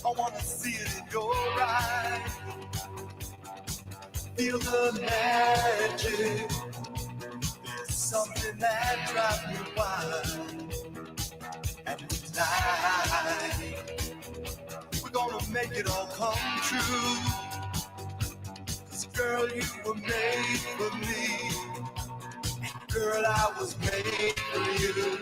I wanna see it in your eyes. Feel the magic. There's something that drives me wild. And tonight, we're gonna make it all come true. 'Cause girl, you were made for me. And girl, I was made for you.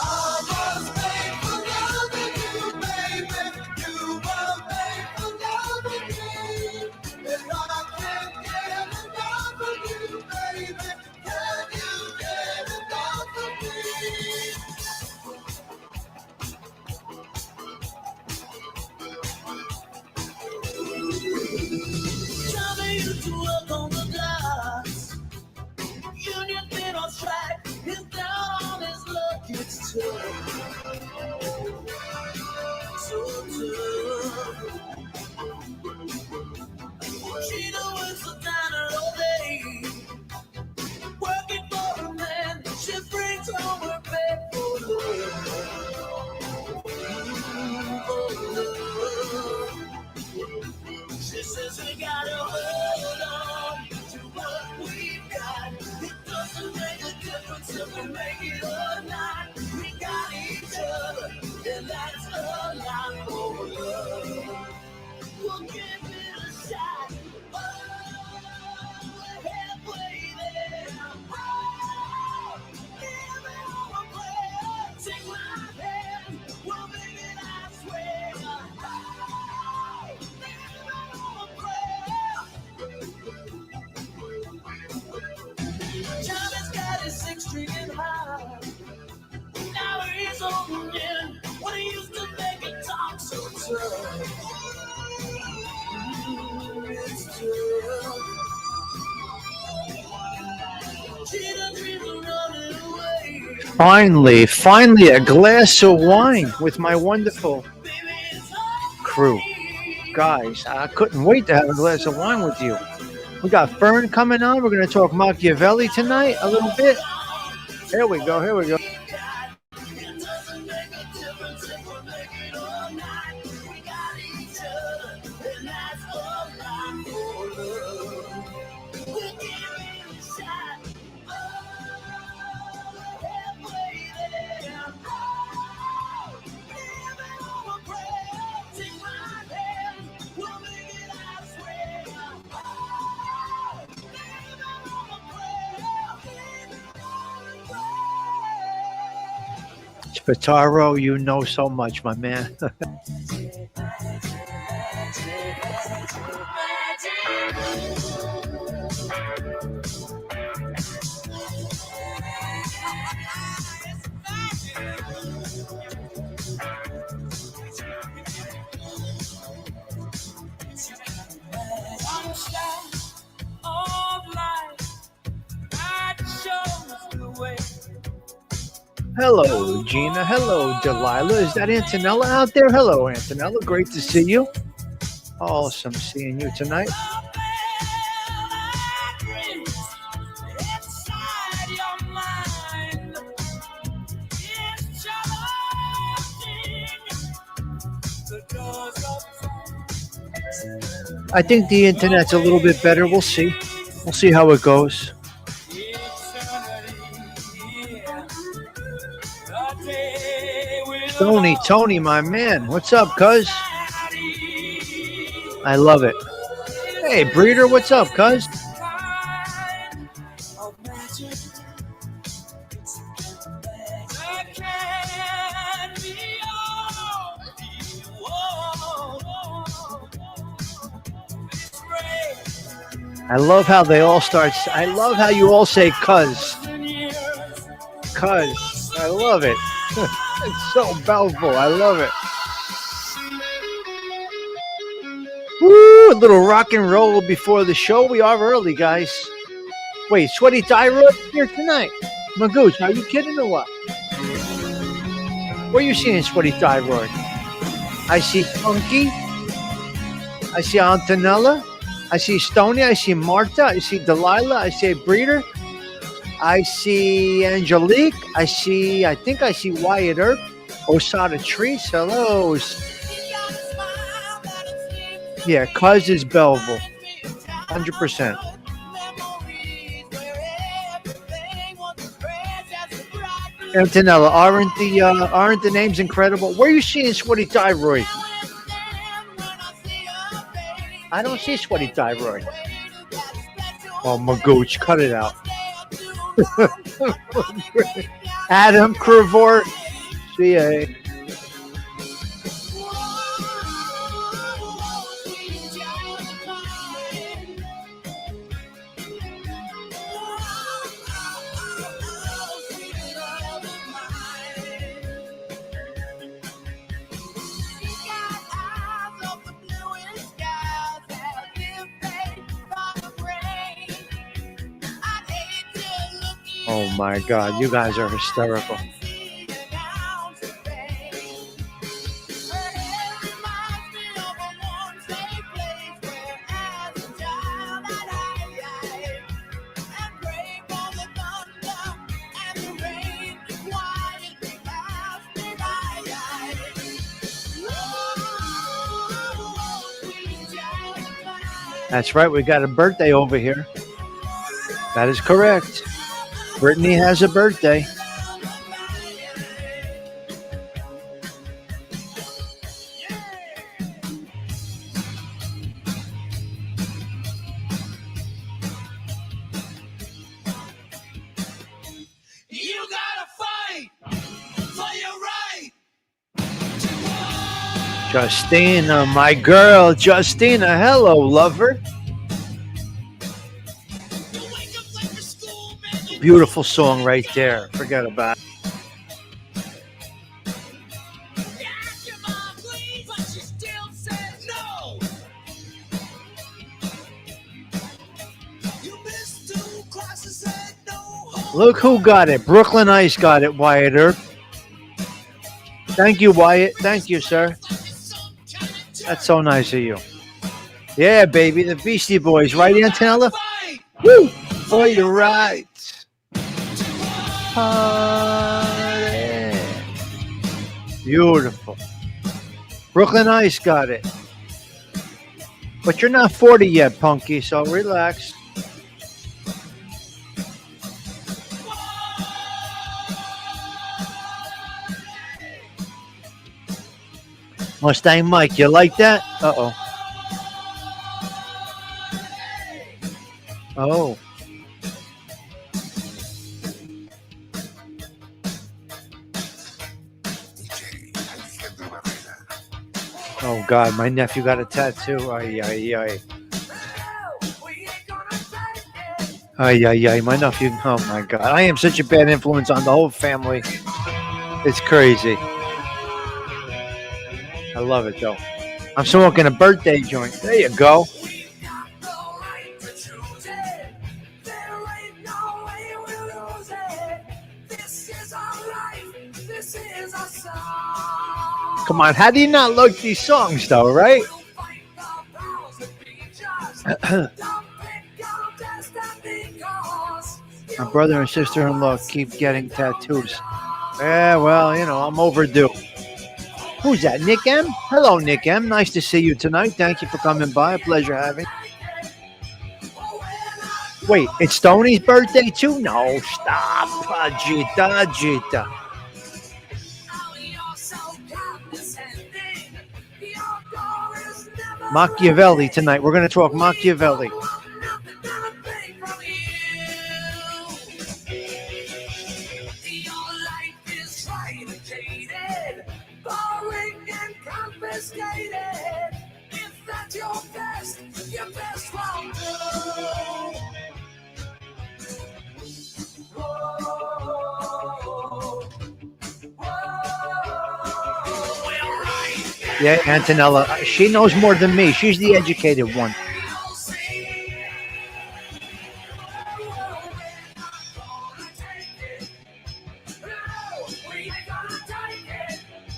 I was made for loving you, baby. You were made for loving me. And I can't get enough of you, baby. Can you get enough of me? Tell me you to work on the glass. Union been on strike. He's down on his luck. It's tough. So tough. She works the diner all day. Working for a man. She brings home her bed for love. For love. She says we gotta hold on to what we've got. It doesn't make a difference if we make it or not. We got each other, and that's a lot for love. We'll give it a shot. Oh, we're halfway there. Oh, give it all a prayer. Take my hand, we'll make it, I swear. Oh, give it all a prayer. Time has got his six stringing high. Now he's holding in when he used to make it talk so tough. It's tough. She done dreams of running away. Finally, a glass of wine with my wonderful crew. Guys, I couldn't wait to have a glass of wine with you. We got Fern coming on. We're going to talk Machiavelli tonight a little bit. Here we go. Spataro, you know so much, my man. Hello, Gina. Hello, Delilah. Is that Antonella out there? Hello, Antonella. Great to see you. Awesome seeing you tonight. I think the internet's a little bit better. We'll see. We'll see how it goes. Tony, my man. What's up, cuz? I love it. Hey, Breeder, what's up, cuz? I love how they all start. I love how you all say cuz. Cuz. I love it. It's so powerful. I love it. Woo! A little rock and roll before the show. We are early, guys. Wait, Sweaty Tyra here tonight. Magooch, are you kidding or what? What are you seeing, Sweaty Thyroid? I see Funky. I see Antonella. I see Stony. I see Marta. I see Delilah. I see Breeder. I see Angelique. I think I see Wyatt Earp. Osada Trees. Hello. Yeah, Cuz is Belleville. 100%. Antonella, aren't the names incredible? Where are you seeing Sweaty Thyroid? I don't see Sweaty Thyroid. Oh, Magooch, cut it out. Adam Crevor, CA. Oh my God, you guys are hysterical. That's right, we got a birthday over here. That is correct. Brittany has a birthday. You gotta fight for your right. Justina, my girl, Justina. Hello, lover. Beautiful song right there. Forget about it. Look who got it. Brooklyn Ice got it, Wyatt Earp. Thank you, Wyatt. Thank you, sir. That's so nice of you. Yeah, baby. The Beastie Boys. Right, Antonella? Woo! For your right. Party. Beautiful. Brooklyn Ice got it. But you're not 40 yet, Punky, so relax. Mustang Mike, you like that? Uh-oh. Oh. Oh, God, my nephew got a tattoo. Ay, ay, ay. Ay, ay, ay. My nephew, oh, my God. I am such a bad influence on the whole family. It's crazy. I love it, though. I'm smoking a birthday joint. There you go. Come on, how do you not like these songs, though, right? My brother and sister-in-law keep getting tattoos. Yeah, well, you know, I'm overdue. Who's that, Nick M? Hello, Nick M. Nice to see you tonight. Thank you for coming by. A pleasure having you. Wait, it's Stoney's birthday, too? No, stop. Ajita, Ajita. Machiavelli tonight. We're going to talk Machiavelli. Yeah, Antonella. She knows more than me. She's the educated one.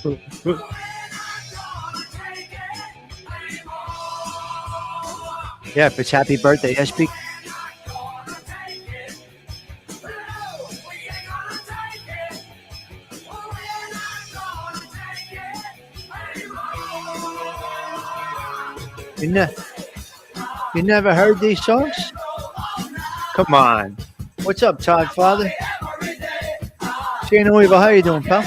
Yeah, if it's happy birthday, SB. You, ne- you never heard these songs? Come on. What's up, Todd Father? Shane Weaver, how you doing, pal?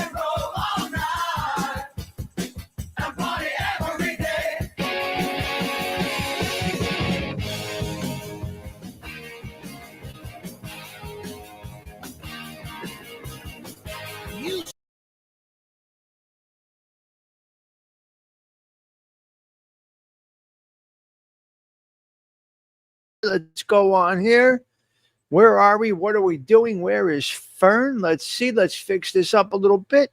Let's go on here. Where are we? What are we doing? Where is Fern? Let's see. Let's fix this up a little bit.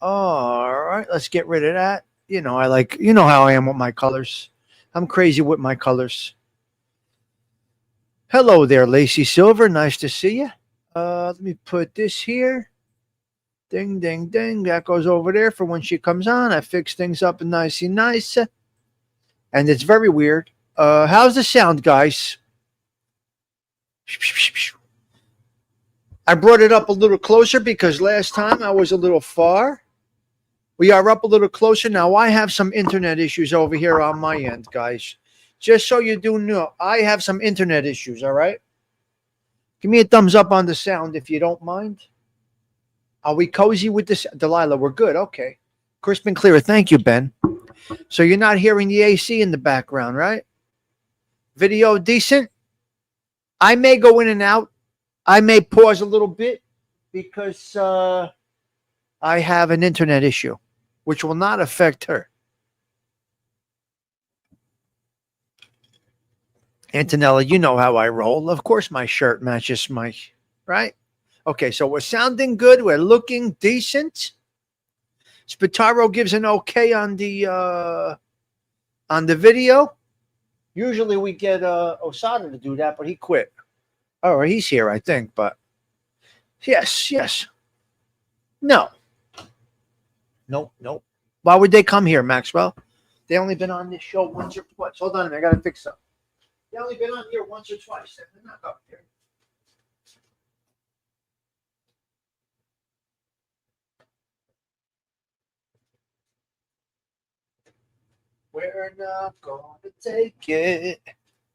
All right. Let's get rid of that. You know, you know how I am with my colors. I'm crazy with my colors. Hello there, Lacey Silver. Nice to see you. Let me put this here. Ding, ding, ding. That goes over there for when she comes on. I fix things up nicey nice. And it's very weird. How's the sound, guys? I brought it up a little closer because last time I was a little far. We are up a little closer. Now I have some internet issues over here on my end, guys. Just so you do know, I have some internet issues, all right? Give me a thumbs up on the sound if you don't mind. Are we cozy with this? Delilah, we're good. Okay. Crisp and clear. Thank you, Ben. So you're not hearing the AC in the background, right? Video decent? I may go in and out. I may pause a little bit because I have an internet issue, which will not affect her. Antonella, you know how I roll. Of course, my shirt matches my, right? Okay, so we're sounding good. We're looking decent. Spitaro gives an okay on the video. Usually we get Osada to do that, but he quit. Oh, he's here, I think. But yes. No. Nope. Why would they come here, Maxwell? They only been on this show once or twice. Hold on a minute, I gotta fix something. They only been on here once or twice. They're not up here. We're not gonna take it.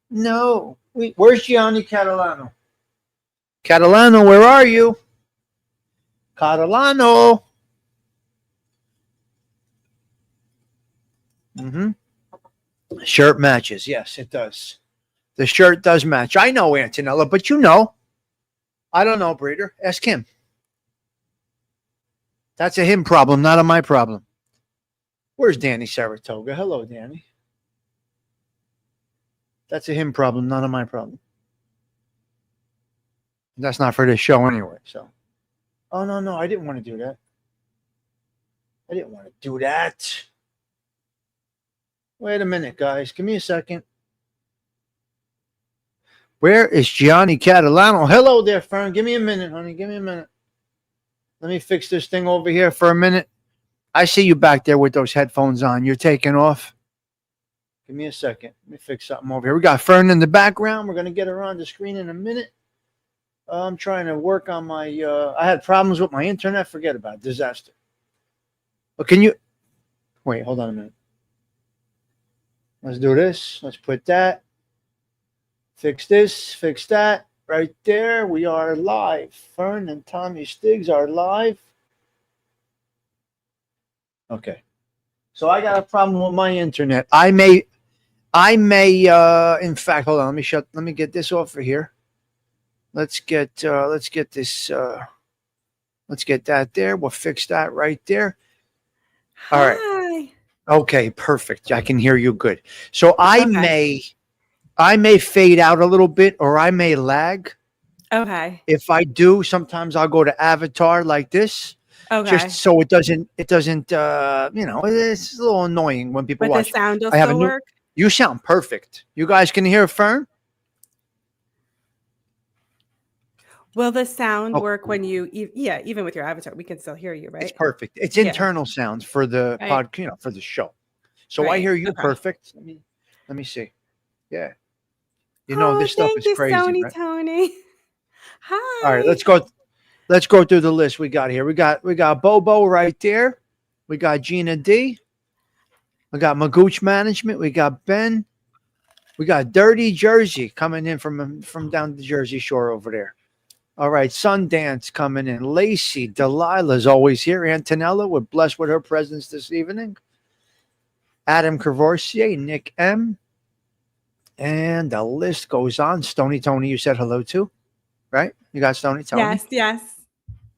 No. Where's Gianni Catalano? Catalano, where are you? Catalano. Shirt matches. Yes, it does. The shirt does match. I know, Antonella, but you know. I don't know, Breeder. Ask him. That's a him problem, not a my problem. Where's Danny Saratoga? Hello, Danny. That's a him problem, not a my problem. That's not for this show anyway, so. Oh, no, I didn't want to do that. Wait a minute, guys. Give me a second. Where is Gianni Catalano? Hello there, Fern. Give me a minute, honey. Give me a minute. Let me fix this thing over here for a minute. I see you back there with those headphones on. You're taking off. Give me a second. Let me fix something over here. We got Fern in the background. We're going to get her on the screen in a minute. I'm trying to work on my... I had problems with my internet. Forget about it. Disaster. But can you... Wait, hold on a minute. Let's do this. Let's put that. Fix this. Fix that. Right there. We are live. Fern and Tommy Stigs are live. Okay. So I got a problem with my internet. I may, in fact, hold on. Let me get this off of here. Let's get this, let's get that there. We'll fix that right there. All right. Hi. Okay, perfect. I can hear you good. So I may fade out a little bit, or I may lag. Okay. If I do, sometimes I'll go to avatar like this. Okay. Just so it doesn't, it's a little annoying when people But watch. the sound will still work? You sound perfect. You guys can hear Fern? Will the sound Oh, work when you? Yeah, even with your avatar, we can still hear you, right? it's perfect. It's Yeah. internal sounds for the Right. for the show. So I Right. hear you Okay. perfect. Let me see. Yeah. Oh, This stuff thank is you, crazy, Sony right? Tony. All right, Hi. let's go through the list we got here. We got Bobo right there. We got Gina D. We got Magooch Management. We got Ben. We got Dirty Jersey coming in from down the Jersey Shore over there. All right, Sundance coming in. Lacey, Delilah's always here. Antonella, we're blessed with her presence this evening. Adam Cavorcier, Nick M. And the list goes on. Stony Tony, you said hello to, right? You got Stony Tony? Yes, yes.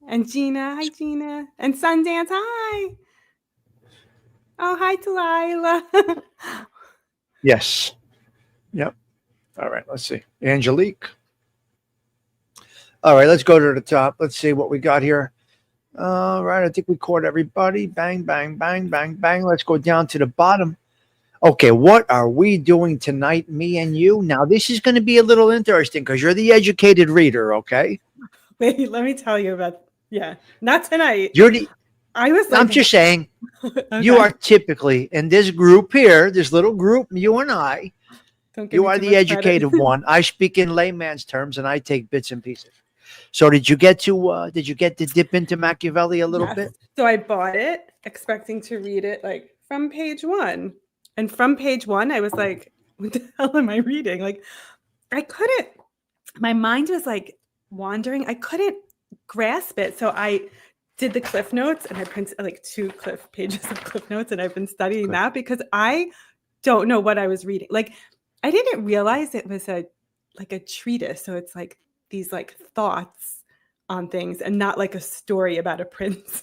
And Gina, hi Gina. And Sundance, hi. Oh, hi Delilah. Yes. Yep. All right, let's see. Angelique. All right, let's go to the top. Let's see what we got here. All right, I think we caught everybody. Bang, bang, bang, bang, bang. Let's go down to the bottom. Okay, what are we doing tonight, me and you? Now, this is going to be a little interesting because you're the educated reader, okay? Wait, let me tell you about. Yeah, not tonight. You're the. I was like, I'm just saying, okay. you are typically in this group here, this little group, you and I. Don't give You me are too the much educated credit. one. I speak in layman's terms, and I take bits and pieces. So, did you get to dip into Machiavelli a little Yes. bit? So I bought it, expecting to read it like from page 1, and from page 1, I was like, "What the hell am I reading?" Like, I couldn't. My mind was like wandering. I couldn't grasp it. So I did the cliff notes, and I printed like 2 pages of cliff notes, and I've been studying that because I don't know what I was reading. Like, I didn't realize it was a treatise. So it's like these like thoughts on things and not like a story about a prince.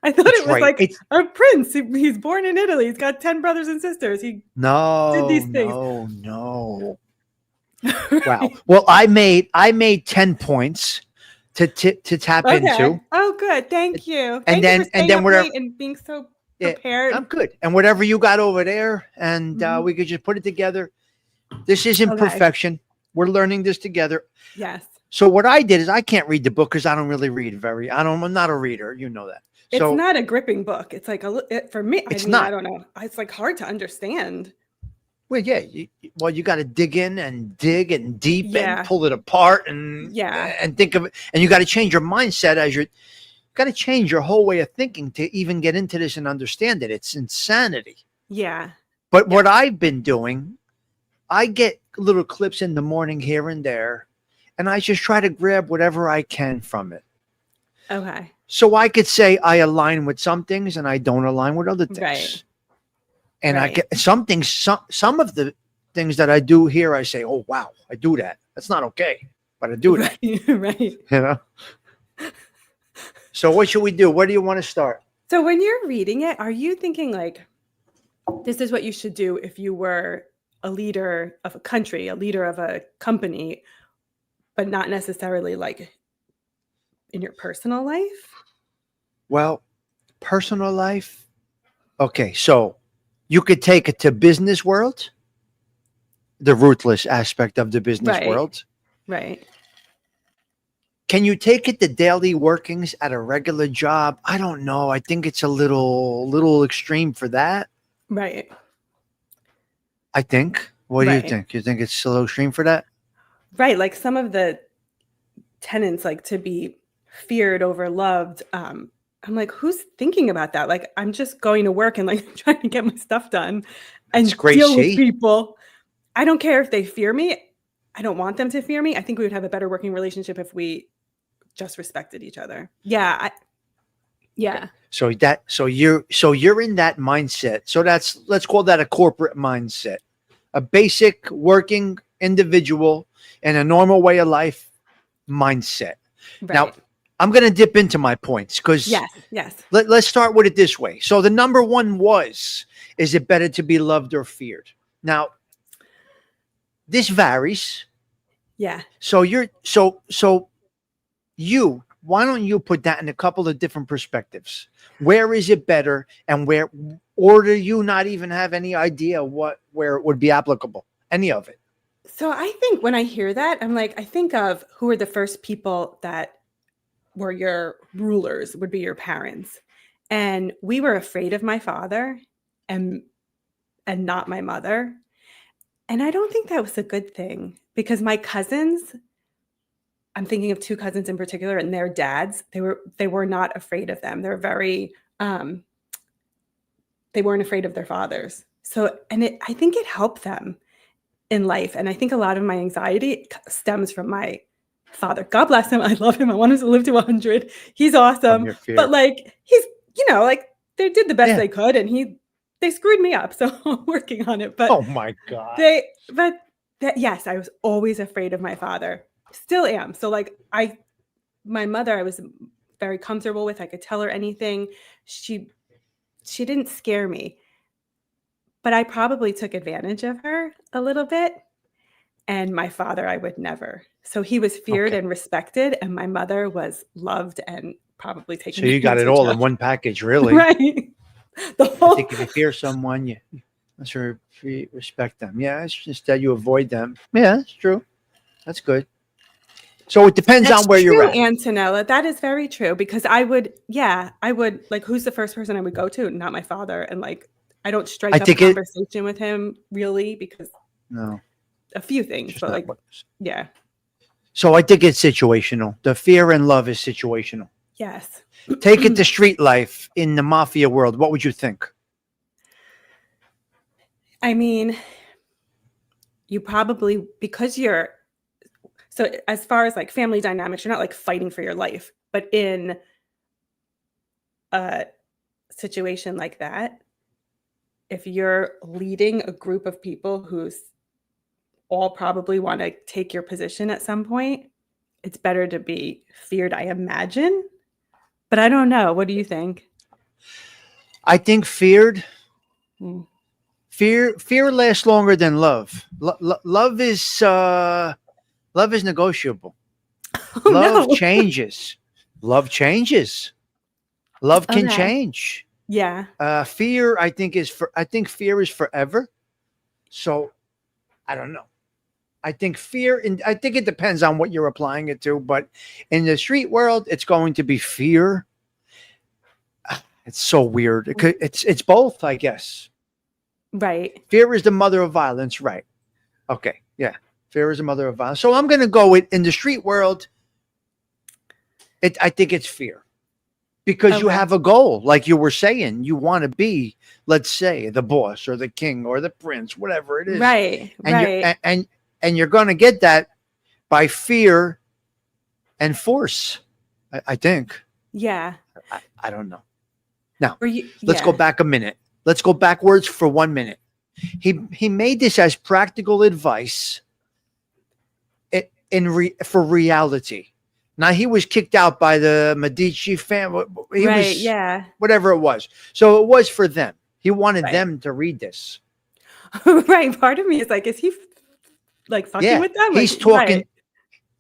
I thought It's it was right. like a prince. He's born in Italy. He's got 10 brothers and sisters. He did these things. No. Wow. Well, I made 10 points to tap into. Oh, good. Thank you. And Thank you for staying up whatever. late and being so Yeah, prepared. I'm good. And whatever you got over there, and we could just put it together. This isn't perfection. We're learning this together. Yes. So what I did is I can't read the book because I don't really read I'm not a reader. You know that. So It's not a gripping book. It's like for me. I mean, not. I don't know. It's like hard to understand. Well, yeah. You got to dig in and dig and deep Yeah. and pull it apart and think of it. And you got to change your mindset as you're. Got to change your whole way of thinking to even get into this and understand it. It's insanity. Yeah. But what I've been doing, I get little clips in the morning here and there, and I just try to grab whatever I can from it. Okay. So I could say I align with some things and I don't align with other things. Right. And I get some things, some of the things that I do here, I say, oh, wow, I do that. That's not okay, but I do that. Right. You know? So what should we do? Where do you want to start? So when you're reading it, are you thinking like, this is what you should do if you were a leader of a country, a leader of a company, but not necessarily like in your personal life? Well, personal life. Okay, so you could take it to business world, the ruthless aspect of the business world. Right. Can you take it to daily workings at a regular job? I don't know. I think it's a little extreme for that. Right. I think. What do you think? You think it's a little extreme for that? Right. Like some of the tenets, like to be feared over loved. I'm like, who's thinking about that? Like, I'm just going to work and like trying to get my stuff done and deal with people. I don't care if they fear me. I don't want them to fear me. I think we would have a better working relationship if we just respected each other. Yeah. Okay. So you're in that mindset. So let's call that a corporate mindset, a basic working individual in a normal way of life mindset. Right. Now, I'm going to dip into my points because yes. Let's start with it this way. So the number one is it better to be loved or feared? Now, this varies. Yeah. So why don't you put that in a couple of different perspectives? Where is it better, and or do you not even have any idea where it would be applicable? Any of it? So I think when I hear that, I'm like, I think of who are the first people that were your rulers, would be your parents. And we were afraid of my father and not my mother. And I don't think that was a good thing because my cousins, I'm thinking of two cousins in particular and their dads, they were not afraid of them. They're very they weren't afraid of their fathers. So I think it helped them in life. And I think a lot of my anxiety stems from my father. God bless him. I love him. I want him to live to 100. He's From awesome. your fear. But like he's, like they did the best Yeah. they could and they screwed me up. So I'm working on it. But Oh my God. yes, I was always afraid of my father. Still am. So like my mother, I was very comfortable with. I could tell her anything. She didn't scare me. But I probably took advantage of her a little bit. And my father, I would never. So he was feared Okay. and respected, and my mother was loved and probably taken. So you got it advantage all of. in one package, really. Right. The I whole think if you fear someone, you respect them. Yeah, it's just that you avoid them. Yeah, that's true. That's good. So it depends That's on where you're true, at. Antonella. That is very true because I would like, who's the first person I would go to? Not my father. And like, I don't strike up a think conversation with him really because No, a few things, just but not like, what. yeah, So I think it's situational. The fear and love is situational. yes. Take it to street life in the mafia world. What would you think? I mean, you probably, because you're, so as far as like family dynamics, you're not like fighting for your life, but in a situation like that, if you're leading a group of people who's all probably want to take your position at some point, it's better to be feared, I imagine. But I don't know. What do you think? I think fear lasts longer than love. Love is negotiable. Oh, Love no. changes. Love changes. Love can Okay. change. Yeah. Fear, I think fear is forever. So I don't know. I think I think it depends on what you're applying it to, but in the street world, it's going to be fear. It's so weird. It's both, I guess. Right. Fear is the mother of violence, right? Okay, yeah. Fear is the mother of violence. So I'm going to go with in the street world. I think it's fear because you Okay. have a goal, like you were saying. You want to be, let's say, the boss or the king or the prince, whatever it is. Right. And Right. and you're going to get that by fear and force. I think. Yeah. I don't know. Now, Let's let's go back a minute. Let's go backwards for 1 minute. He made this as practical advice for reality. Now he was kicked out by the Medici family. Right. Yeah. Whatever it was. So it was for them. He wanted Right. them to read this. Right. Part of me is like, is he like fucking with them? He's Like, talking. right.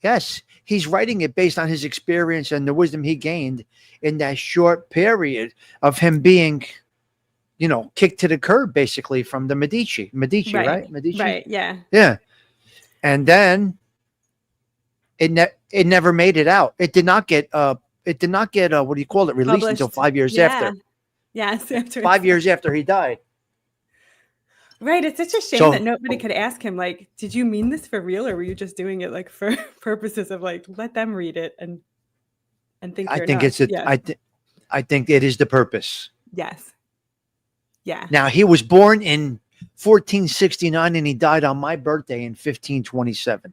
Yes, he's writing it based on his experience and the wisdom he gained in that short period of him being, kicked to the curb, basically from the Medici, right? Medici, Right. Yeah. yeah. And then it never made it out. It did not get what do you call it, released until Published. 5 years Yeah. after. Yes. After 5 years after he died. Right. It's such a shame So- that nobody could ask him, like, did you mean this for real, or were you just doing it like for purposes of like, let them read it and think I you're think nuts? it's Yeah. I think it is the purpose. Yes. Yeah. Now he was born in 1469 and he died on my birthday in 1527.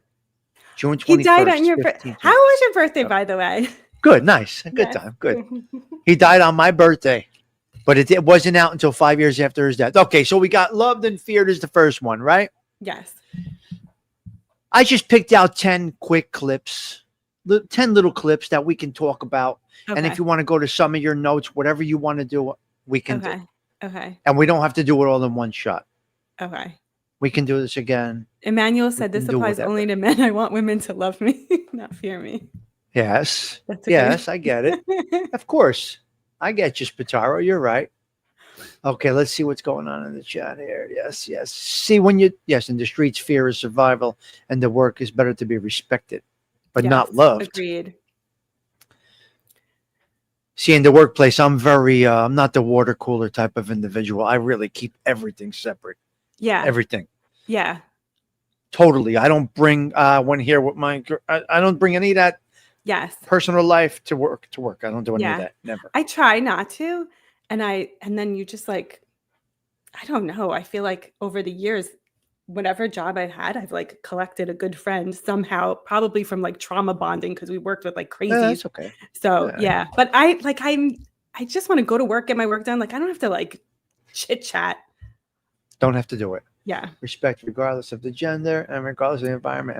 June 21st. He died on your birthday. 1527. How was your birthday, by the way? Good, nice. A good Yes. time. Good. He died on my birthday, but it wasn't out until 5 years after his death. Okay, so we got loved and feared is the first one, right? Yes. I just picked out 10 quick clips, 10 little clips that we can talk about. Okay. And if you want to go to some of your notes, whatever you want to do, we can do. Okay. Okay. And we don't have to do it all in one shot. Okay. We can do this again. Emmanuel said can this do applies whatever. only to men. I want women to love me, not fear me. Yes. That's okay. Yes, I get it. Of course. I get you, Spataro. You're right. Okay, let's see what's going on in the chat here. Yes, yes. See, yes, in the streets, fear is survival, and the work is better to be respected, but Yes, not loved. agreed. See, in the workplace, I'm not the water cooler type of individual. I really keep everything separate. Yeah. Everything. Yeah. Totally. I don't bring one here with I don't bring any of that Yes. personal life to work. I don't do any of that. Never. I try not to. And then you just like, I don't know. I feel like over the years, whatever job I've had, I've like collected a good friend somehow, probably from like trauma bonding because we worked with like Yeah, crazies. that's okay. So yeah. But I just want to go to work, get my work done. Like I don't have to like chit chat. Don't have to do it. Yeah. Respect regardless of the gender and regardless of the environment.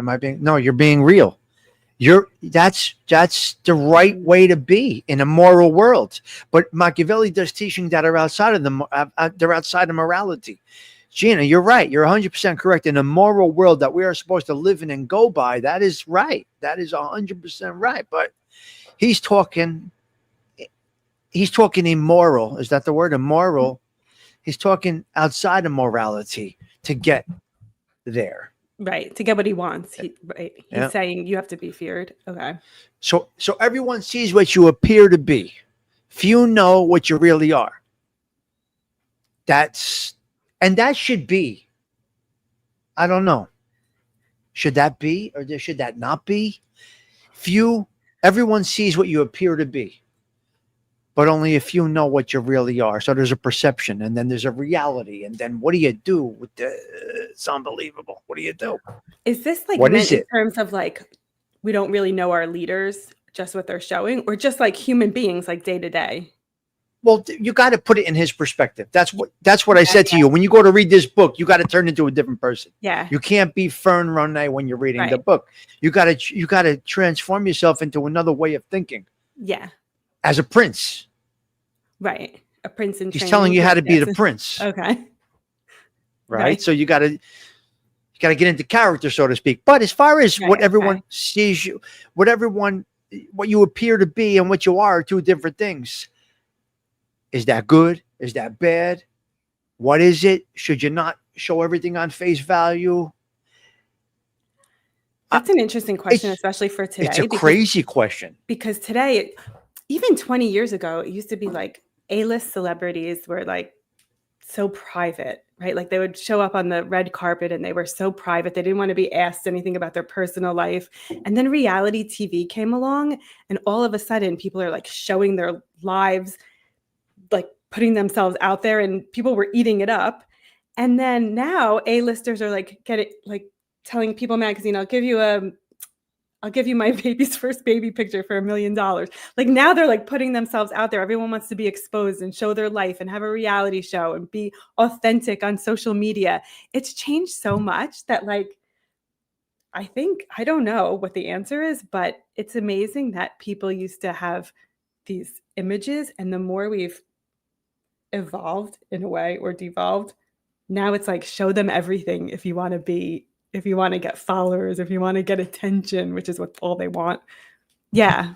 You're being real. That's the right way to be in a moral world. But Machiavelli does teaching that are outside of they're outside of morality. Gina, you're right. You're 100% correct. In a moral world that we are supposed to live in and go by, that is right. That is 100% right. But he's talking immoral. Is that the word? Immoral. He's talking outside of morality to get there. Right. To get what he wants. He's saying you have to be feared. Okay. So everyone sees what you appear to be. Few know what you really are. That should be. I don't know. Should that be or should that not be? Everyone sees what you appear to be. But only a few know what you really are. So there's a perception, and then there's a reality, and then what do you do with it's unbelievable. What do you do? Is this like what meant is it? in terms of like we don't really know our leaders, just what they're showing, or just like human beings, like day to day? Well, you got to put it in his perspective. That's what I said to you. When you go to read this book, you got to turn into a different person. Yeah. You can't be Fern Ronay when you're reading the book. You got to transform yourself into another way of thinking. Yeah. As a prince. Right. A prince in training. He's telling you how to be the prince. Okay. Right. So you got to get into character, so to speak. But as far as what everyone sees you, what you appear to be and what you are two different things. Is that good? Is that bad? What is it? Should you not show everything on face value? That's an interesting question, especially for today. It's a crazy question. Because today, even 20 years ago, it used to be like A-list celebrities were like so private, right? Like they would show up on the red carpet and they were so private. They didn't want to be asked anything about their personal life. And then reality TV came along and all of a sudden people are like showing their lives, like putting themselves out there and people were eating it up. And then now A-listers are like telling People magazine, I'll give you my baby's first baby picture for $1 million. Like now they're like putting themselves out there. Everyone wants to be exposed and show their life and have a reality show and be authentic on social media. It's changed so much that like, I don't know what the answer is, but it's amazing that people used to have these images, and the more we've evolved in a way or devolved, now it's like show them everything if you want to get followers, if you want to get attention, which is what all they want. Yeah.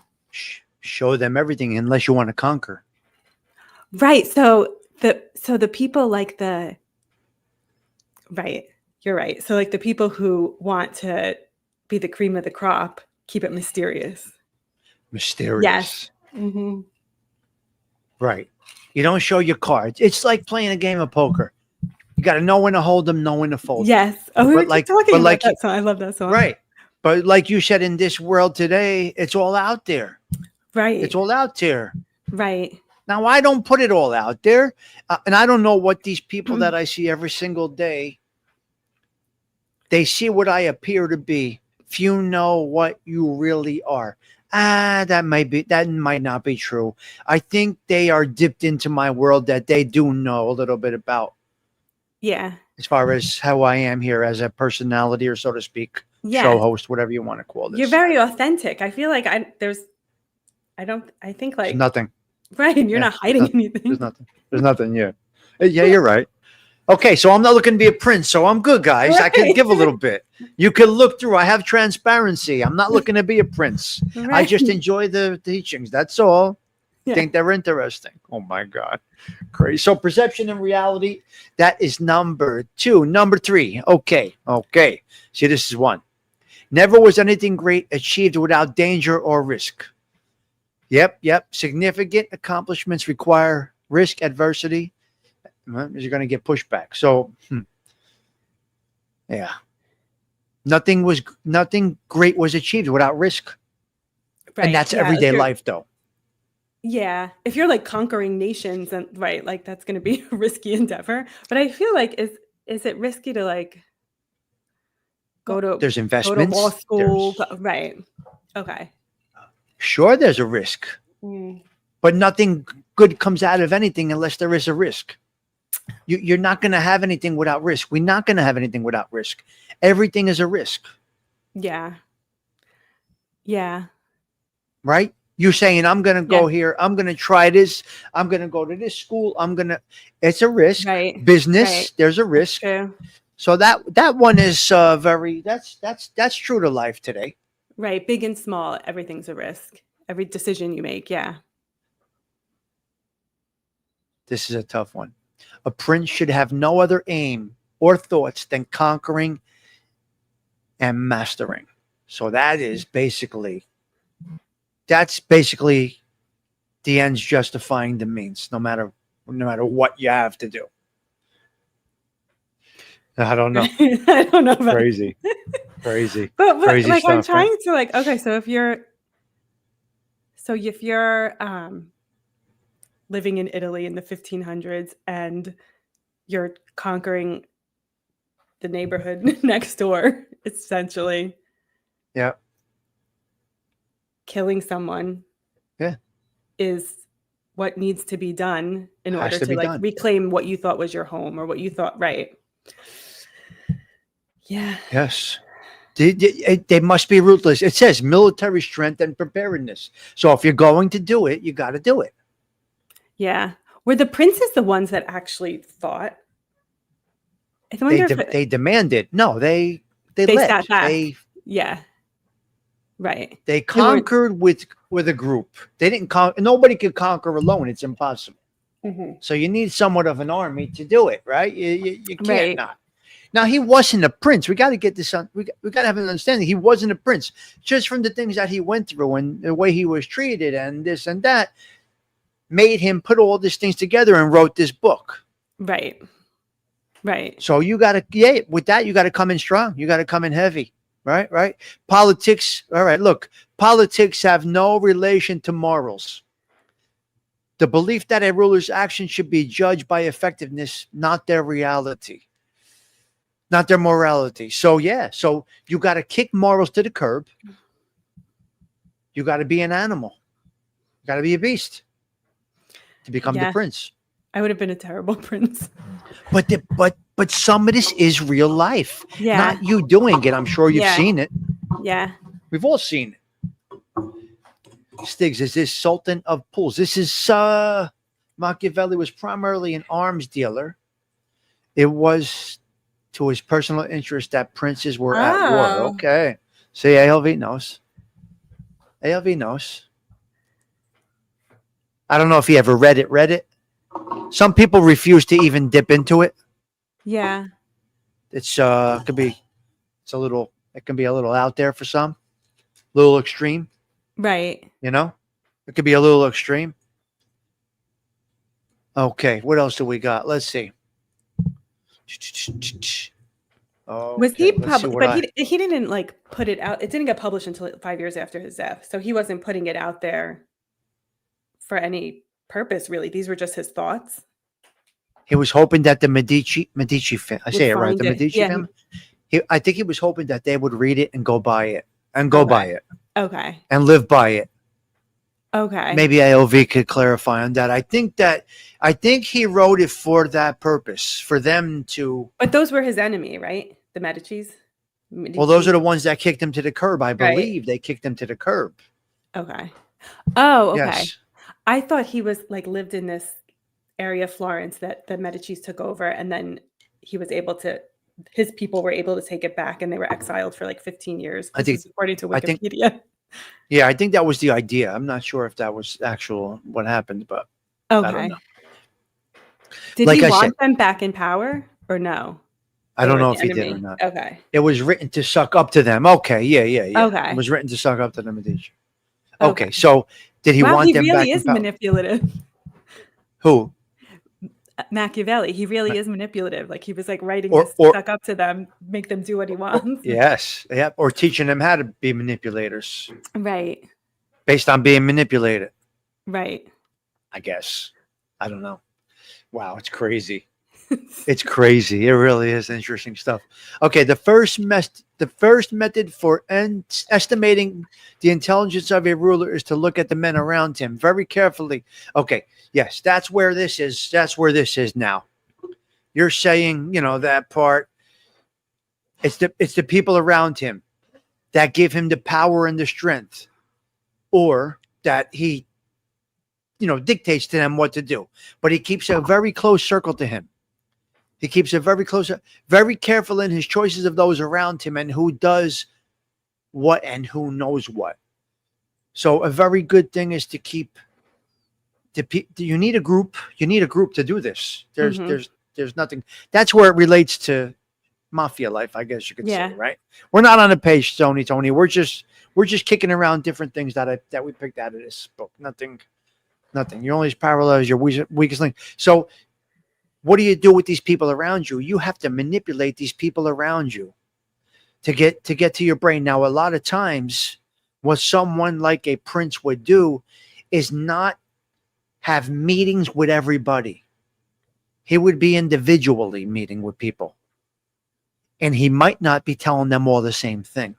Show them everything unless you want to conquer. Right. So the people like right. You're right. So like the people who want to be the cream of the crop, keep it mysterious. Mysterious. Yes. Mm-hmm. Right. You don't show your cards. It's like playing a game of poker. You got to know when to hold them, know when to fold them. Yes. Oh, we were talking about that song. I love that song. Right. But like you said, in this world today, it's all out there. Right. It's all out there. Right. Now, I don't put it all out there. And I don't know what these people that I see every single day, they see what I appear to be. Few know what you really are. That might not be true. I think they are dipped into my world that they do know a little bit about. Yeah. As far as how I am here as a personality, or so to speak, show host, whatever you want to call this. You're very authentic. I feel like there's nothing. Right. You're not hiding anything. There's nothing. Yeah. Yeah, you're right. Okay. So I'm not looking to be a prince. So I'm good, guys. Right. I can give a little bit. You can look through. I have transparency. I'm not looking to be a prince. Right. I just enjoy the teachings. That's all. Yeah. Think they're interesting. Oh my God. Crazy. So perception and reality, that is number 2. Number 3. Okay. Okay. See, this is 1. Never was anything great achieved without danger or risk. Yep. Significant accomplishments require risk, adversity. Well, you're going to get pushback. So, yeah. Nothing great was achieved without risk. Right. And that's Yeah, everyday life though. Yeah. If you're like conquering nations and right, like that's going to be a risky endeavor. But I feel like is it risky to like There's go to investments. law school? There's, Right. Okay. sure, there's a risk, Mm. but nothing good comes out of anything unless there is a risk. You're not going to have anything without risk. We're not going to have anything without risk. Everything is a risk, Yeah. Yeah. right? You're saying, I'm going to go Yeah. here. I'm going to try this. I'm going to go to this school. It's a risk. Right. Business, Right. there's a risk. True. So that one is that's true to life today. Right. Big and small, everything's a risk. Every decision you make. Yeah. This is a tough one. A prince should have no other aim or thoughts than conquering and mastering. So that's basically the ends justifying the means, no matter what you have to do. I don't know. I don't know about Crazy. But Crazy like I'm stuff, trying right? to like okay, so if you're living in Italy in the 1500s and you're conquering the neighborhood next door, essentially Yeah. killing someone Yeah. is what needs to be done in Has order to to be like done. reclaim what you thought was your home or what you thought right. Yeah. Yes. They must be ruthless. It says military strength and preparedness. So if you're going to do it, you got to do it. Yeah. Were the princes the ones that actually fought? I wonder if They demanded. No, they they led. sat back. Yeah. Right. They weren't- conquered with a group. They didn't nobody could conquer alone. It's impossible. Mhm. So you need somewhat of an army to do it, right? You can't Right. not. Now he wasn't a prince. We got to get this on. We got to have an understanding. He wasn't a prince just from the things that he went through and the way he was treated and this and that made him put all these things together and wrote this book. Right. Right. So you got to, with that, you got to come in strong. You got to come in heavy, right? Right. Politics. All right. Look, politics have no relation to morals. The belief that a ruler's action should be judged by effectiveness, not their reality, not their morality. So so you got to kick morals to the curb. You got to be an animal. You got to be a beast to become the prince. I would have been a terrible prince. But some of this is real life. Yeah. Not you doing it. I'm sure you've seen it. Yeah. We've all seen it. Stigs is this Sultan of Pools. This is Machiavelli was primarily an arms dealer. It was to his personal interest that princes were at war. Okay. See, ALV knows. ALV knows. I don't know if he ever read it. Some people refuse to even dip into it. Yeah. It can be a little out there for some. A little extreme. Right. You know? It could be a little extreme. Okay, what else do we got? Let's see. Was he published? But he didn't like put it out. It didn't get published until 5 years after his death. So he wasn't putting it out there for any purpose, really. These were just his thoughts. He was hoping that the Medici family, I say it right, the Medici family. I think he was hoping that they would read it and go buy it buy it. Okay. And live by it. Okay. Maybe AOV could clarify on that. I think he wrote it for that purpose, for them to. But those were his enemy, right? The Medicis. Well, those are the ones that kicked him to the curb. I believe they kicked him to the curb. Okay. Oh, okay. Yes. I thought he was like lived in this area of Florence that the Medicis took over, and then his people were able to take it back, and they were exiled for like 15 years. I think, according to Wikipedia. Yeah, I think that was the idea. I'm not sure if that was actual what happened, but I don't Okay. know. Did Like he I said, want them back in power or no? I They don't were know the if he did or enemy. not. Okay. It was written to suck up to them. Okay, yeah. It Okay. was written to suck up to them and teach. Okay. Okay, so did he Wow, want he them really back in is power? manipulative. Who? Machiavelli, he really is manipulative. Like he was like writing Or this or, suck up to them, make them do what he or wants. yes, yeah, or teaching them how to be manipulators Right. based on being manipulated. Right. I guess. I don't know. Wow, it's crazy. It's crazy. It really is interesting stuff. Okay, the first method for estimating the intelligence of a ruler is to look at the men around him very carefully. Okay, yes, that's where this is. That's where this is now. You're saying, that part. It's the people around him that give him the power and the strength, or that he, dictates to them what to do. But he keeps a very close circle to him. He keeps it very close, very careful in his choices of those around him and who does what and who knows what. So a very good thing is to keep you need a group. You need a group to do this. Mhm. There's nothing. That's where it relates to mafia life, I guess you could say, Yeah. right? We're not on a page, Tony. We're just kicking around different things that we picked out of this book. Nothing. Your only parallel is your weakest link. So what do you do with these people around you? You have to manipulate these people around you to get to your brain. Now, a lot of times, what someone like a prince would do is not have meetings with everybody. He would be individually meeting with people, and he might not be telling them all the same thing.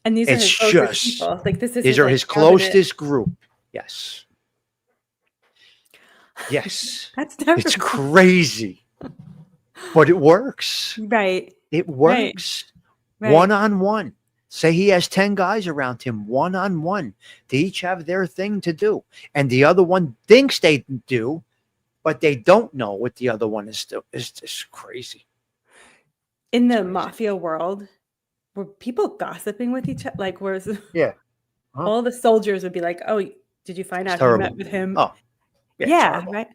And these are It's his closest just people. Like this is these his are like his cabinet. closest group. Yes. Yes. That's It's terrible. crazy, but it works. Right. It Right. works. Right. One on one. Say he has 10 guys around him, one on one. They each have their thing to do. And the other one thinks they do, but they don't know what the other one is doing. It's just crazy. In the Crazy. mafia world, were people gossiping with each other? Like, whereas Yeah. Huh? all the soldiers would be like, "Oh, did you find It's out who met terrible. with him?" Oh, yeah, it's Yeah. horrible. Right.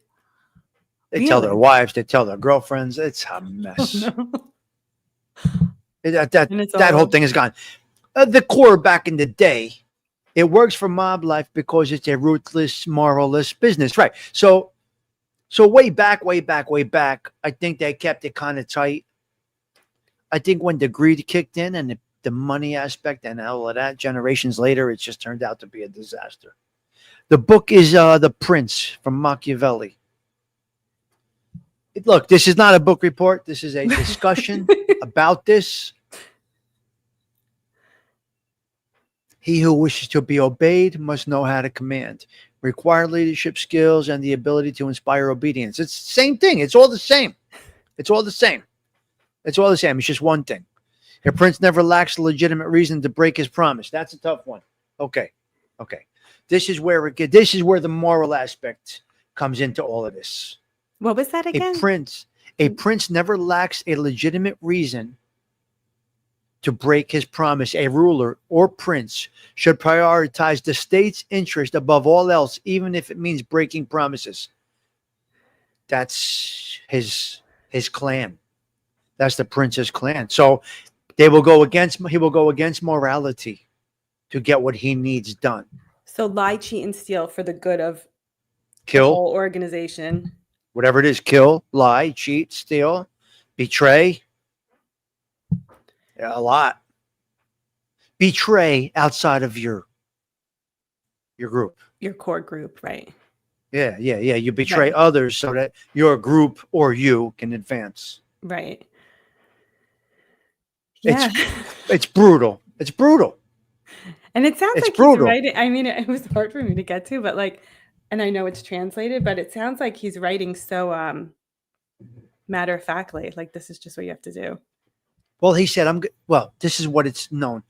They tell their Really? wives, they tell their girlfriends. It's a Oh mess. no. That And it's that whole all thing is gone. The core back in the day, it works for mob life because it's a ruthless, moralless business, right? So way back, I think they kept it kind of tight. I think when the greed kicked in and the money aspect and all of that, generations later, it just turned out to be a disaster. The book is The Prince from Machiavelli. Look, this is not a book report. This is a discussion about this. He who wishes to be obeyed must know how to command, require leadership skills, and the ability to inspire obedience. It's the same thing. It's all the same. It's all the same. It's all the same. It's just one thing. A prince never lacks a legitimate reason to break his promise. That's a tough one. Okay. This is where the moral aspect comes into all of this. What was that A again? prince never lacks a legitimate reason to break his promise. A ruler or prince should prioritize the state's interest above all else, even if it means breaking promises. That's his clan. That's the prince's clan. So he will go against morality to get what he needs done. So lie, cheat, and steal for the good of the Kill, whole organization. whatever it is, kill, lie, cheat, steal, betray. Yeah, a lot. Betray outside of your group. Your core group, right? Yeah. You betray Right. others so that your group or you can advance. Right. Yeah. It's brutal. It's brutal. And it sounds It's like brutal. he's writing. I mean, it was hard for me to get to, but like, and I know it's translated, but it sounds like he's writing so matter of factly. Like this is just what you have to do. Well, he said, well, this is what it's known.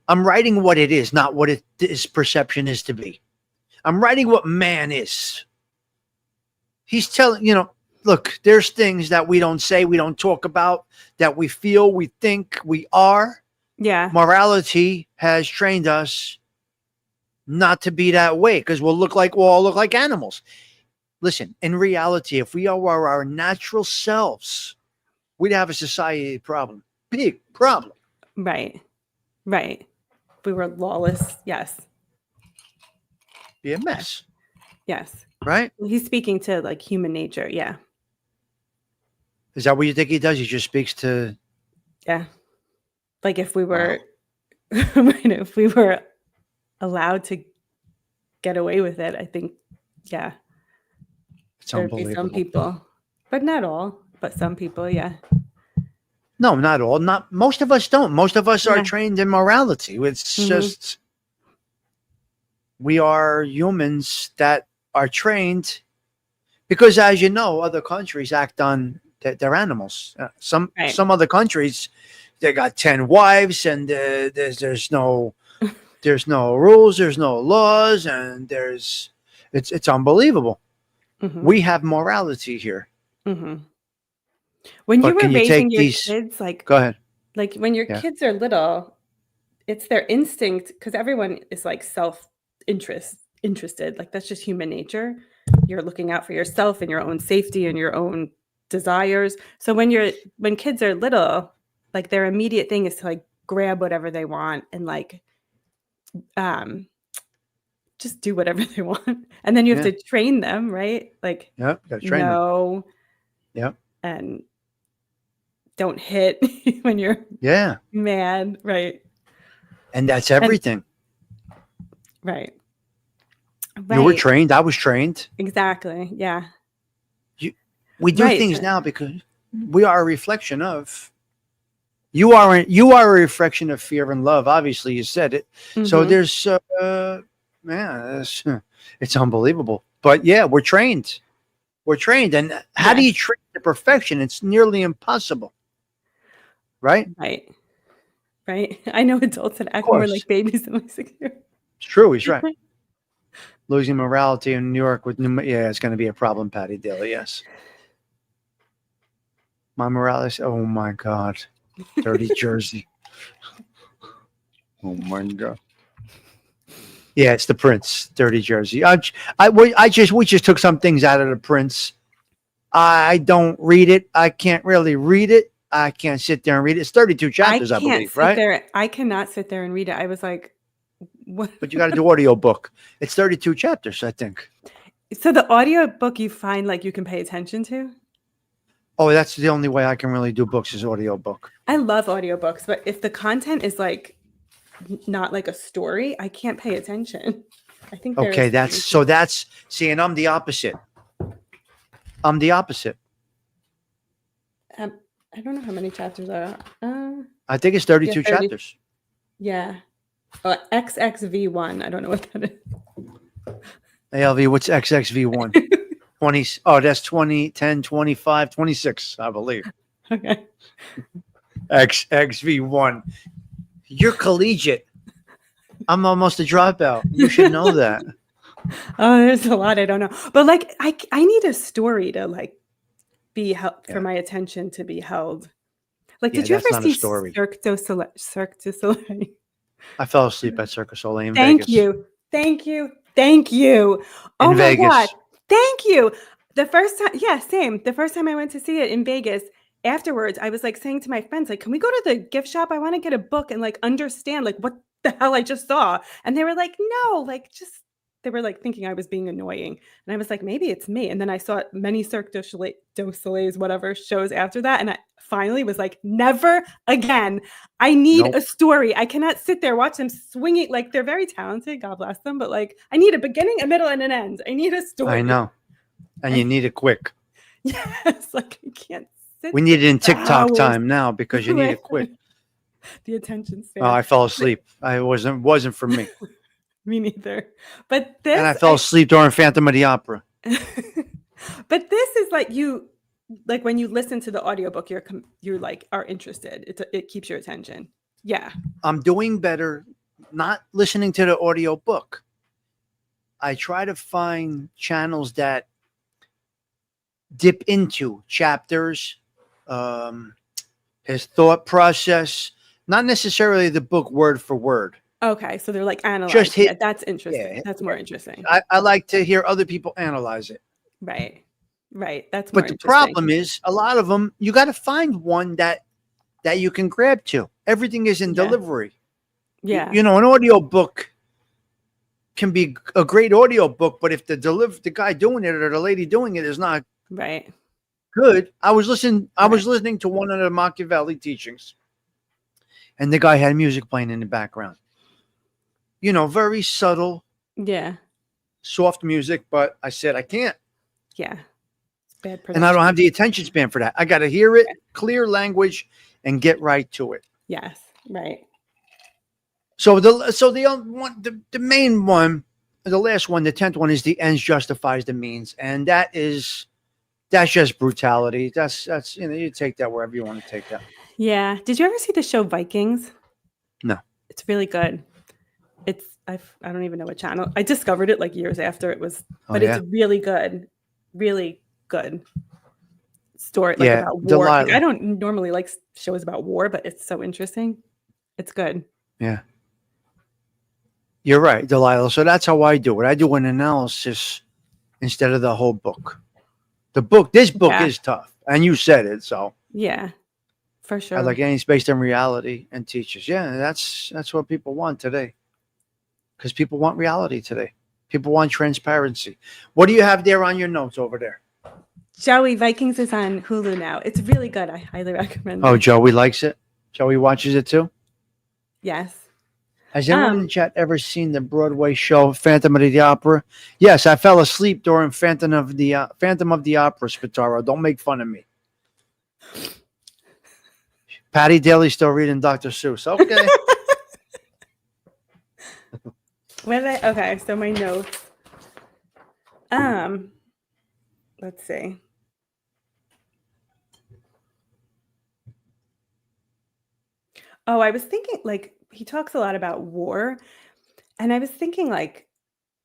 I'm writing what it is, not what his perception is to be. I'm writing what man is. He's telling, look, there's things that we don't say, we don't talk about, that we feel, we think, we are. Yeah. Morality has trained us not to be that way because we'll all look like animals. Listen, in reality, if we are our natural selves, we'd have a society problem. Big problem. Right. Right. We were lawless. Yes. Be a mess. Yes. Right? Well, he's speaking to like human nature. Yeah. Is that what you think he does? He just speaks to Yeah. Like if we Wow. were, if we were allowed to get away with it, I think, yeah, It's there'd be some unbelievable. people, but not all, but some people. Yeah. No, not all. Not most of us don't. Most of us are Yeah. trained in morality. It's Mhm. just we are humans that are trained because, as you know, other countries act on their animals. Right. Some other countries, they got 10 wives, and there's no rules, there's no laws, and it's unbelievable. Mhm. We have morality here. Mhm. When you But were can you raising take your these? kids, like Go ahead. when your Yeah. kids are little, it's their instinct because everyone is like interested. Like that's just human nature. You're looking out for yourself and your own safety and your own desires. So when kids are little, like their immediate thing is to like grab whatever they want and like um just do whatever they want. And then you have Yeah. to train them, right? Like Yep. Got to train them. no Yep. and don't hit when you're Yeah. mad, right? And that's And everything. right. You were Right. trained. I was trained. Exactly. Yeah. We do Right. things now because we are a reflection of. You are a reflection of fear and love. Obviously, you said it. So Mhm. there's, man, it's unbelievable. But yeah, we're trained. We're trained, and how do Yes. you train to perfection? It's nearly impossible, right? Right. Right. I know adults that Of act more course, like babies than like 6 years. it's true. He's right. Losing morality in New York with yeah, it's going to be a problem, Patty Daly. Yes, my morality. Oh my God, dirty Jersey. Oh my God. Yeah, it's the Prince, dirty Jersey. We just took some things out of the Prince. I don't read it. I can't really read it. I can't sit there and read it. It's 32 chapters, I believe, right? I cannot sit there and read it. I was like, what? But you got to do audio book. It's 32 chapters, I think. So the audio book you find like you can pay attention to? Oh, that's the only way I can really do books is audio book. I love audiobooks, but if the content is like not like a story, I can't pay attention. I think Okay, see, and I'm the opposite. I'm the opposite. I don't know how many chapters are. I think it's 32 Yeah, 30. chapters. Yeah. XXV1. I don't know what that is. ALV, what's XXV1? 20. Oh, that's 20, 10, 25, 26, I believe. Okay. XXV1. You're collegiate. I'm almost a dropout. You should know that. Oh, there's a lot I don't know. But like I need a story to like be held for my attention to be held. Like, did you that's ever not a see story. Cirque du Soleil? I fell asleep at Cirque du Soleil in Thank Vegas. you. Thank you. Thank you. Oh In my Vegas. God. Thank you. The first time, yeah, same. The first time I went to see it in Vegas, afterwards, I was like saying to my friends, like, can we go to the gift shop? I want to get a book and like understand like what the hell I just saw. And they were like, no, like just they were like thinking I was being annoying. And I was like, maybe it's me. And then I saw many Cirque du Soleil's whatever shows after that. And I finally was like, never again. I need Nope. a story. I cannot sit there, watch them swinging. Like they're very talented. God bless them. But like, I need a beginning, a middle, and an end. I need a story. I know. And you need it quick. Yes. Like I can't sit. We need it in TikTok hours. time now because you need it quick. The attention span. Oh, I fell asleep. It wasn't for me. Me neither. But this And I fell asleep during Phantom of the Opera. But this is like you like when you listen to the audiobook, you're like are interested. It keeps your attention. Yeah. I'm doing better not listening to the audio book. I try to find channels that dip into chapters, his thought process, Not necessarily the book word for word. Okay, so they're like analyzing Just hit. it. That's interesting. Yeah, That's more interesting. I like to hear other people analyze it. Right. Right. That's more But the interesting. problem is, a lot of them, you got to find one that you can grab to. Everything is in Yeah. delivery. Yeah. You know, an audio book can be a great audio book, but if the guy doing it or the lady doing it is not Right. good. I was listening Right. to one of the Machiavelli teachings, and the guy had music playing in the background. You know, very subtle, Yeah. soft music, but I said I can't. Yeah. It's bad And I don't have production. the attention span for that. I got to hear it, clear language, and get right to it. Yes. Right. So the main one, the last one, the 10th one is the ends justifies the means, and that's just brutality. That's you take that wherever you want to take that. Yeah. Did you ever see the show Vikings? No. It's really good. I don't even know what channel. I discovered it like years after it was, but it's really good. Really good story, like about war. Like, I don't normally like shows about war, but it's so interesting. It's good. Yeah. You're right, Delilah. So that's how I do it. I do an analysis instead of the whole book. This book is tough, and you said it. So yeah, for sure. I like anything based on reality and teaches. Yeah, that's what people want today, because people want reality today. People want transparency. What do you have there on your notes over there? Joey, Vikings is on Hulu now. It's really good. I highly recommend it. Oh, Joey likes it. Joey watches it too. Yes. Has anyone in chat ever seen the Broadway show Phantom of the Opera? Yes, I fell asleep during Phantom of the Opera, Spataro. Don't make fun of me. Patty Daly's still reading Dr. Seuss. Okay. Okay, so my notes. Let's see. Oh, I was thinking, like, he talks a lot about war, and I was thinking, like,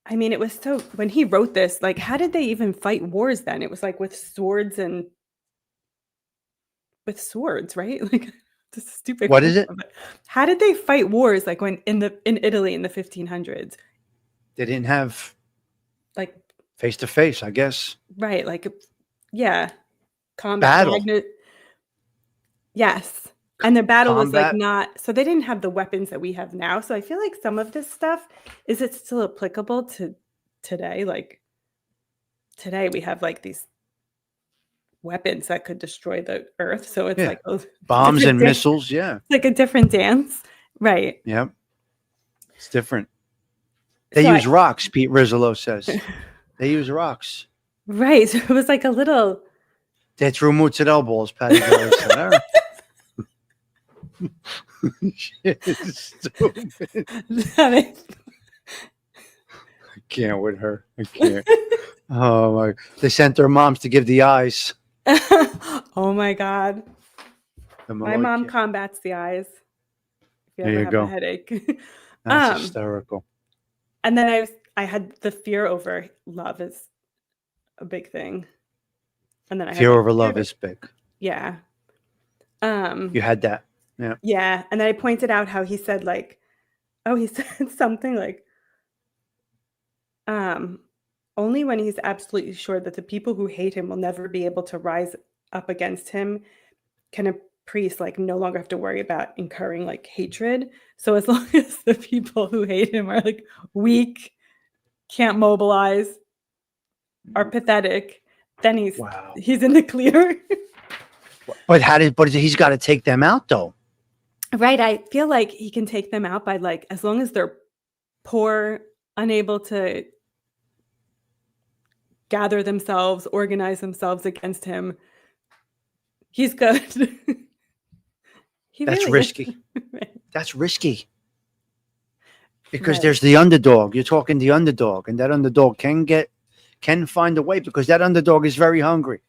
I mean, it was so, when he wrote this, like, how did they even fight wars then? It was like with swords, right? Like, this is stupid. What is it? How did they fight wars like when in Italy in the 1500s? They didn't have like face to face, I guess. Right, like yeah, combat. Battle. Yes. And the battle was like not, so they didn't have the weapons that we have now. So I feel like some of this stuff, is it still applicable to today? Like today we have like these weapons that could destroy the earth. So it's like bombs and missiles. Yeah. It's like a different dance. Right. Yep. It's different. They use rocks, Pete Rizzolo says. They use rocks. Right. So it was like a little. They threw mozzarella balls, Patty Daly said. All right. Shit is stupid. I can't with her. I can't. Oh my! They sent their moms to give the eyes. Oh my God! My mom combats the eyes. If you ever have a headache. That's hysterical. And then I had the fear over love is a big thing. And then I fear over love is big. Yeah. You had that. Yeah. Yeah. And then I pointed out how he said he said something like, only when he's absolutely sure that the people who hate him will never be able to rise up against him can a priest no longer have to worry about incurring hatred. So as long as the people who hate him are weak, can't mobilize, are pathetic, then he's in the clear. But he's got to take them out though. Right. I feel like he can take them out by as long as they're poor, unable to gather themselves, organize themselves against him. He's good. That's really risky. Right. That's risky. Because there's the underdog. You're talking the underdog, and that underdog can find a way because that underdog is very hungry.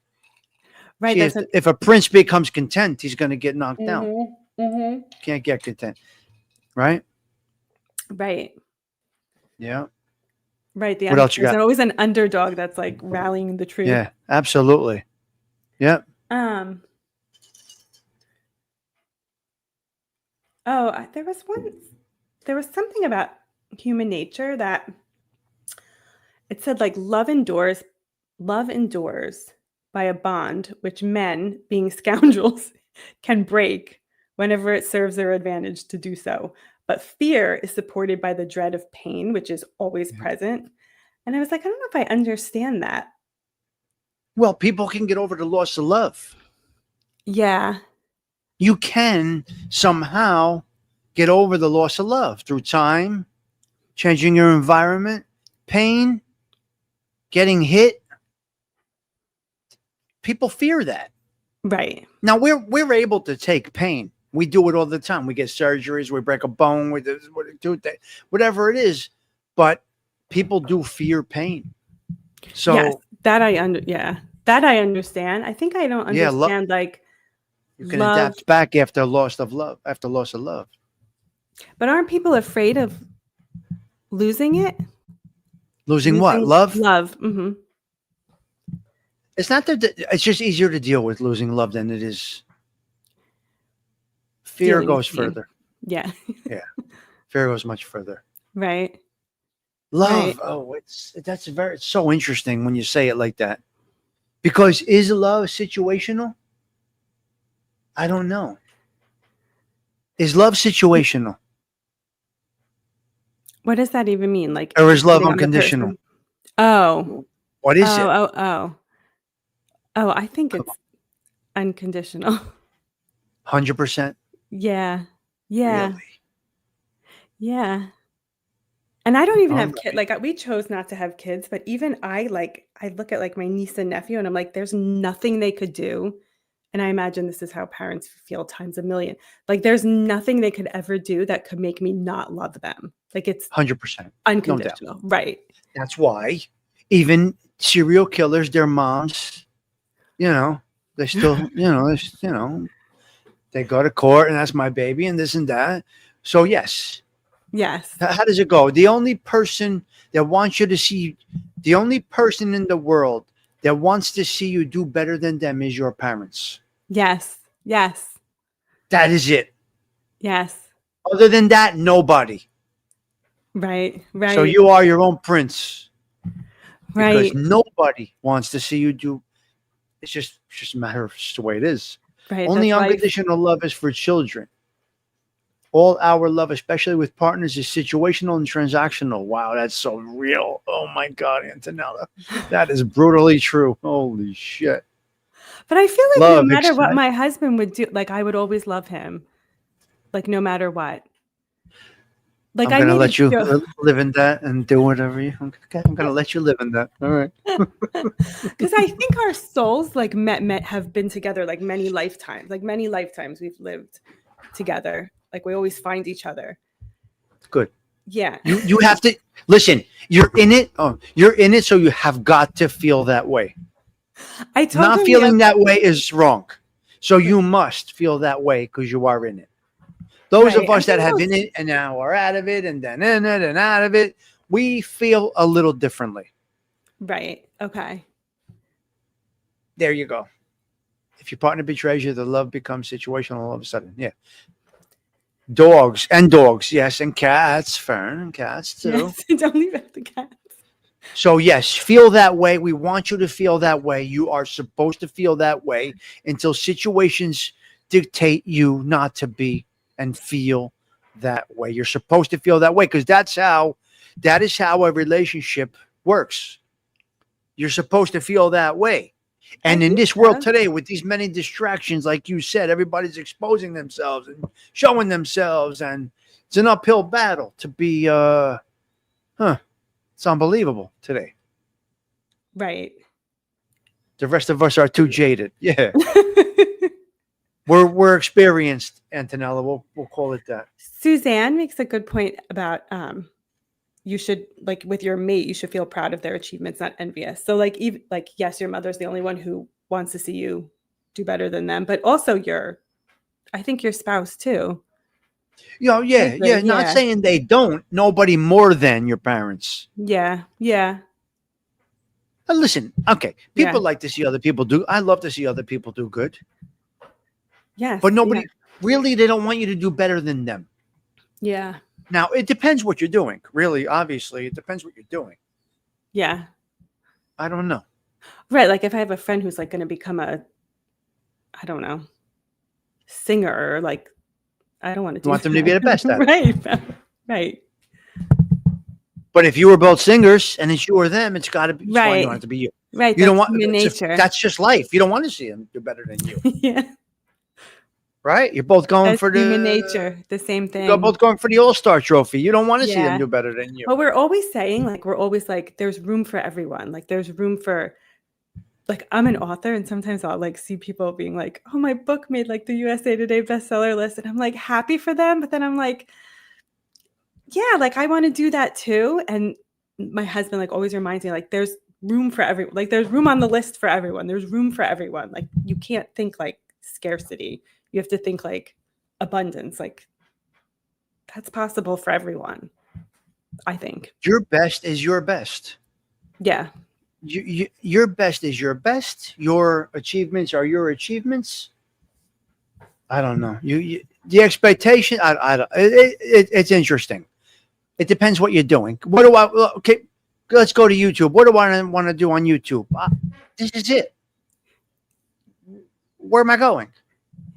Right. See, if a prince becomes content, he's going to get knocked down. Mm-hmm. Can't get content. Right? Right. Yeah. Right. What else you got? There's always an underdog that's rallying the troops. Yeah, absolutely. Yep. Oh, there was something about human nature that it said like love endures by a bond which men, being scoundrels, can break whenever it serves their advantage to do so. But fear is supported by the dread of pain, which is always Yeah. present. And I was like, I don't know if I understand that. Well, people can get over the loss of love. Yeah. You can somehow get over the loss of love through time, changing your environment, pain, getting hit. People fear that. Right. Now we're able to take pain. We do it all the time. We get surgeries, we break a bone, we do that, whatever it is. But people do fear pain. So Yes. That I understand. I think I don't yeah, understand like you can love, adapt back after loss of love, after loss of love. but aren't people afraid of losing it? Losing what? Losing Love? love. Hmm. It's not that it's just easier to deal with losing love than it is. Fear Dealing with goes pain. further. Yeah. Yeah. Fear goes much further. Right. Love. Right. Oh, it's so interesting when you say it like that. Because is love situational? I don't know. Is love situational? What does that even mean? Like Or is love depending on the unconditional? person? Oh. What is it? Oh. Oh, I think Come it's unconditional. on. 100%? Yeah. Yeah. Really? Yeah. And I don't even All have kids. right. Like we chose not to have kids, but even I look at like my niece and nephew and I'm like, there's nothing they could do. And I imagine this is how parents feel times a million. Like there's nothing they could ever do that could make me not love them. Like it's 100%. No doubt. unconditional. Right. That's why even serial killers, their moms, they still, they go to court and that's my baby and this and that. So yes. Yes. How does it go? The only person that wants you to see, the only person in the world that wants to see you do better than them is your parents. Yes. Yes. That is it. Yes. Other than that, nobody. Right. So Right. you are your own prince because Right. nobody wants to see you do. It's just a matter of just the way it is. Right. Only That's life. unconditional love is for children. All our love, especially with partners, is situational and transactional. Wow, that's so real. Oh my God, Antonella. That is brutally true. Holy shit. But I feel like no Love, matter what my husband would do, like I would always love him. Like no matter what. Like I'm I going to made a let you joke live in that and do whatever you. Okay, I'm going to let you live in that. All right. because I think our souls like met have been together like many lifetimes. Like many lifetimes we've lived together. Like we always find each other. Good. Yeah. You have to listen. You're in it. Oh, you're in it. So you have got to feel that way. I told Not him feeling that way is wrong. So you must feel that way because you are in it. Those Right. of us that have in it and now are out of it and then in it and out of it, we feel a little differently. Right. Okay. There you go. If your partner betrays you, the love becomes situational all of a sudden. Yeah. Dogs, yes, and cats, Fern, and cats too. Yes. Don't leave out the cats. So yes, feel that way. We want you to feel that way. You are supposed to feel that way until situations dictate you not to be and feel that way. You're supposed to feel that way because that is how a relationship works. You're supposed to feel that way. And in this world today, with these many distractions, like you said, everybody's exposing themselves and showing themselves, and it's an uphill battle to be it's unbelievable today. Right. The rest of us are too jaded. Yeah. We're experienced, Antonella. We'll call it that. Suzanne makes a good point about you should like with your mate, you should feel proud of their achievements, not envious. So like even like yes, your mother's the only one who wants to see you do better than them, but also I think your spouse too. Yeah. Not saying they don't. Nobody more than your parents. Yeah. Listen, okay. People like to see other people do. I love to see other people do good. Yes. But nobody. Really, they don't want you to do better than them. Yeah. Now, it depends what you're doing. Really, obviously, it depends what you're doing. Yeah. I don't know. Right. Like if I have a friend who's like going to become I don't know, singer, or like, I don't want to do You want them to be that. the best at it. Right. Right. But if you were both singers and it's you or them, it's got to be. It's fine, you Right. want it to be you. Right. You don't That's want human it's nature. that's just life. You don't want to see them do better than you, Yeah. right? You're both going That's for the human nature. The same You're thing. both going for the All-Star trophy. You don't want to see them Yeah. do better than you. But we're always saying, like, we're always like, there's room for everyone. Like, there's room for, like, I'm an author, and sometimes I'll like see people being like, oh, my book made like the USA Today bestseller list. And I'm like happy for them. But then I'm like, yeah, like I want to do that too. And my husband like always reminds me, like, there's room for everyone. Like, there's room on the list for everyone. There's room for everyone. Like, you can't think like scarcity. You have to think like abundance. Like, that's possible for everyone, I think. Your best is your best. Yeah. Your best is your best. Your achievements are your achievements. I don't know. The expectation. It's interesting. It depends what you're doing. What do I? Okay, let's go to YouTube. What do I want to do on YouTube? This is it. Where am I going?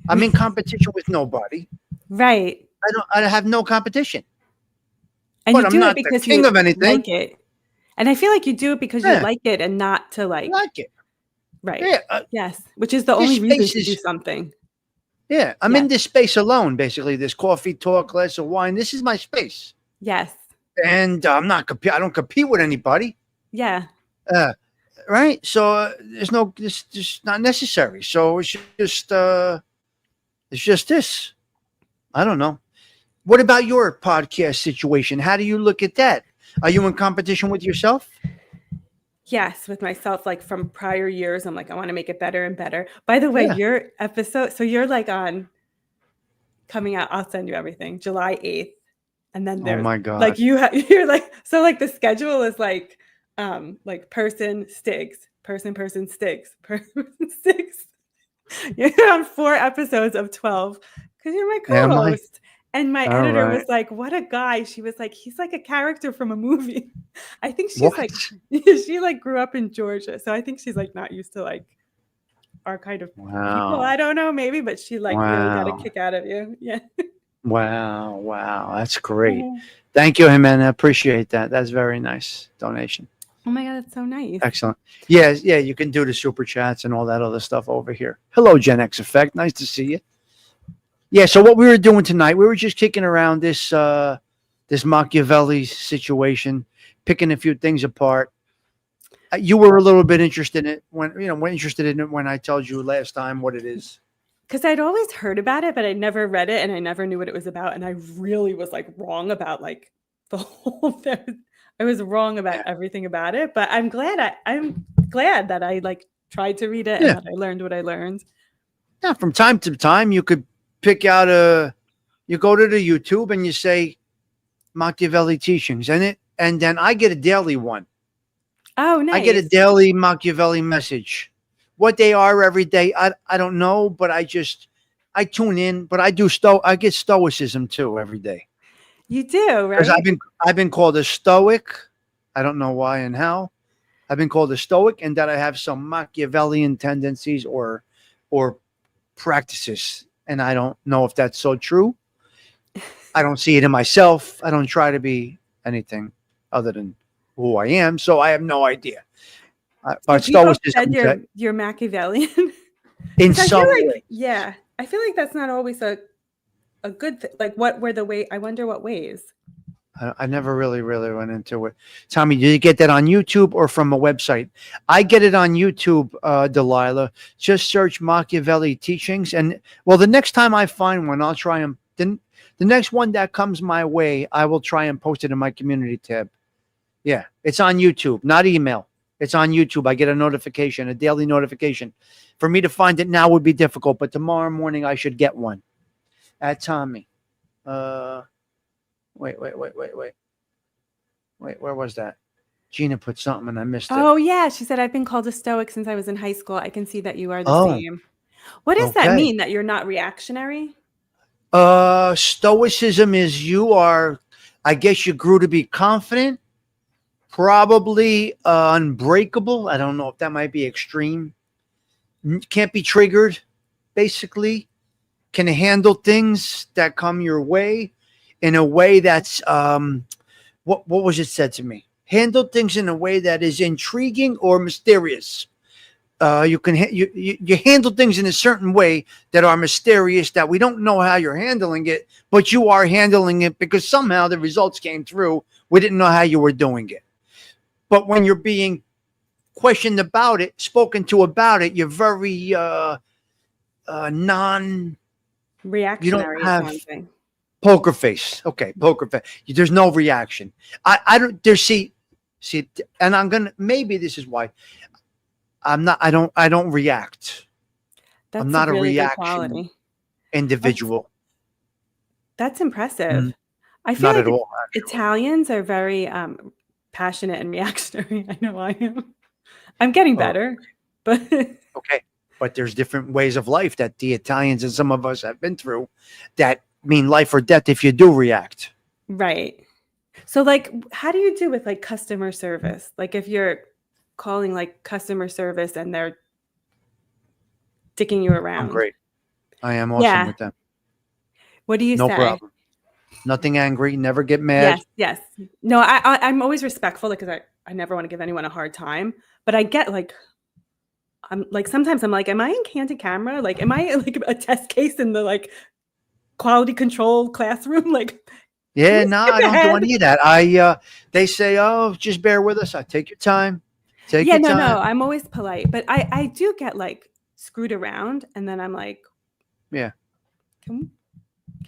I'm in competition with nobody. Right. I have no competition. And But you I'm do not it because the king you of anything. like it. And I feel like you do it because you Yeah. like it and not to like, I like it. right. Yeah. Yes. Which is the this only reason space to do is- something. Yeah. I'm Yeah. in this space alone, basically. This coffee talk, glass of wine. This is my space. Yes. And I'm not I don't compete with anybody. Yeah. Right. So it's just not necessary. So it's just this. I don't know. What about your podcast situation? How do you look at that? Are you in competition with yourself? Yes, with myself, like from prior years, I'm like, I want to make it better and better. By the way, Yeah. your episode, so you're like on coming out, I'll send you everything, July 8th. And then Oh there's my God. like you're like, so like the schedule is like person Stigs, person Stigs, person Stigs. You're on 4 episodes of 12 because you're my Am I? co-host. And my All editor right. was like, what a guy. She was like, he's like a character from a movie. I think she's What? like, she like grew up in Georgia. So I think she's like not used to like our kind of people. Wow. I don't know, maybe, but she like really got a Wow. kick out of you. Yeah. Wow. That's great. Yeah. Thank you, Jimena. I appreciate that. That's very nice donation. Oh my God, that's so nice. Excellent. Yeah, you can do the super chats and all that other stuff over here. Hello, Gen X Effect. Nice to see you. Yeah, so what we were doing tonight, we were just kicking around this Machiavelli situation, picking a few things apart. You were a little bit interested in it when I told you last time what it is. Because I'd always heard about it, but I never read it and I never knew what it was about. And I really was like wrong about like the whole thing. I was wrong about everything about it, but I'm glad that I like tried to read it and that I learned what I learned. Yeah, from time to time you could pick out you go to the YouTube and you say Machiavelli teachings and then I get a daily one. Oh, nice. I get a daily Machiavelli message. What they are every day, I don't know, but I tune in, but I get stoicism too every day. You do, right? Because I've been called a stoic. I don't know why and how. I've been called a stoic, and that I have some Machiavellian tendencies or practices, and I don't know if that's so true. I don't see it in myself. I don't try to be anything other than who I am, so I have no idea. But stoicism said you're Machiavellian. in some way. Like, yeah, I feel like that's not always a good thing. Like, I wonder what ways. I never really went into it. Tommy, did you get that on YouTube or from a website? I get it on YouTube, Delilah. Just search Machiavelli teachings. And, well, the next time I find one, I'll try them. Then the next one that comes my way, I will try and post it in my community tab. Yeah, it's on YouTube, not email. It's on YouTube. I get a notification, a daily notification. For me to find it now would be difficult, but tomorrow morning I should get one. At Tommy. Wait. Where was that? Gina put something and I missed it. Oh, yeah. She said, I've been called a stoic since I was in high school. I can see that you are the same. What does that mean? That you're not reactionary? Stoicism is you are, I guess you grew to be confident, probably unbreakable. I don't know if that might be extreme. Can't be triggered, basically. Can handle things that come your way in a way that's what was it said to me? Handle things in a way that is intriguing or mysterious. You can you handle things in a certain way that are mysterious, that we don't know how you're handling it, but you are handling it because somehow the results came through. We didn't know how you were doing it. But when you're being questioned about it, spoken to about it, you're very non. You don't Reactionary is have one thing. poker face. Okay, poker face. There's no reaction. I don't. There's see, and I'm gonna. Maybe this is why I'm not. I don't react. That's I'm not a a really good reaction quality. individual. That's impressive. Mm, I feel not like at all. Actually. Italians are very passionate and reactionary. I know I am. I'm getting Oh, better, but okay, but there's different ways of life that the Italians and some of us have been through that mean life or death if you do react. right. So, like, how do you do with like customer service? Like, if you're calling like customer service and they're dicking you I'm around, great. I am awesome yeah. with them. What do you No say? problem. Nothing angry. Never get mad. Yes, yes. No, I'm always respectful because I never want to give anyone a hard time. But I get like I'm like sometimes I'm like, am I in candid camera? Like, am I like a test case in the like quality control classroom? Like, can Yeah, we no, skip I don't do ahead? any of that. They say, "Oh, just bear with us." I take your time. Take Yeah, your no, time. I'm always polite, but I do get like screwed around, and then I'm like, Yeah, can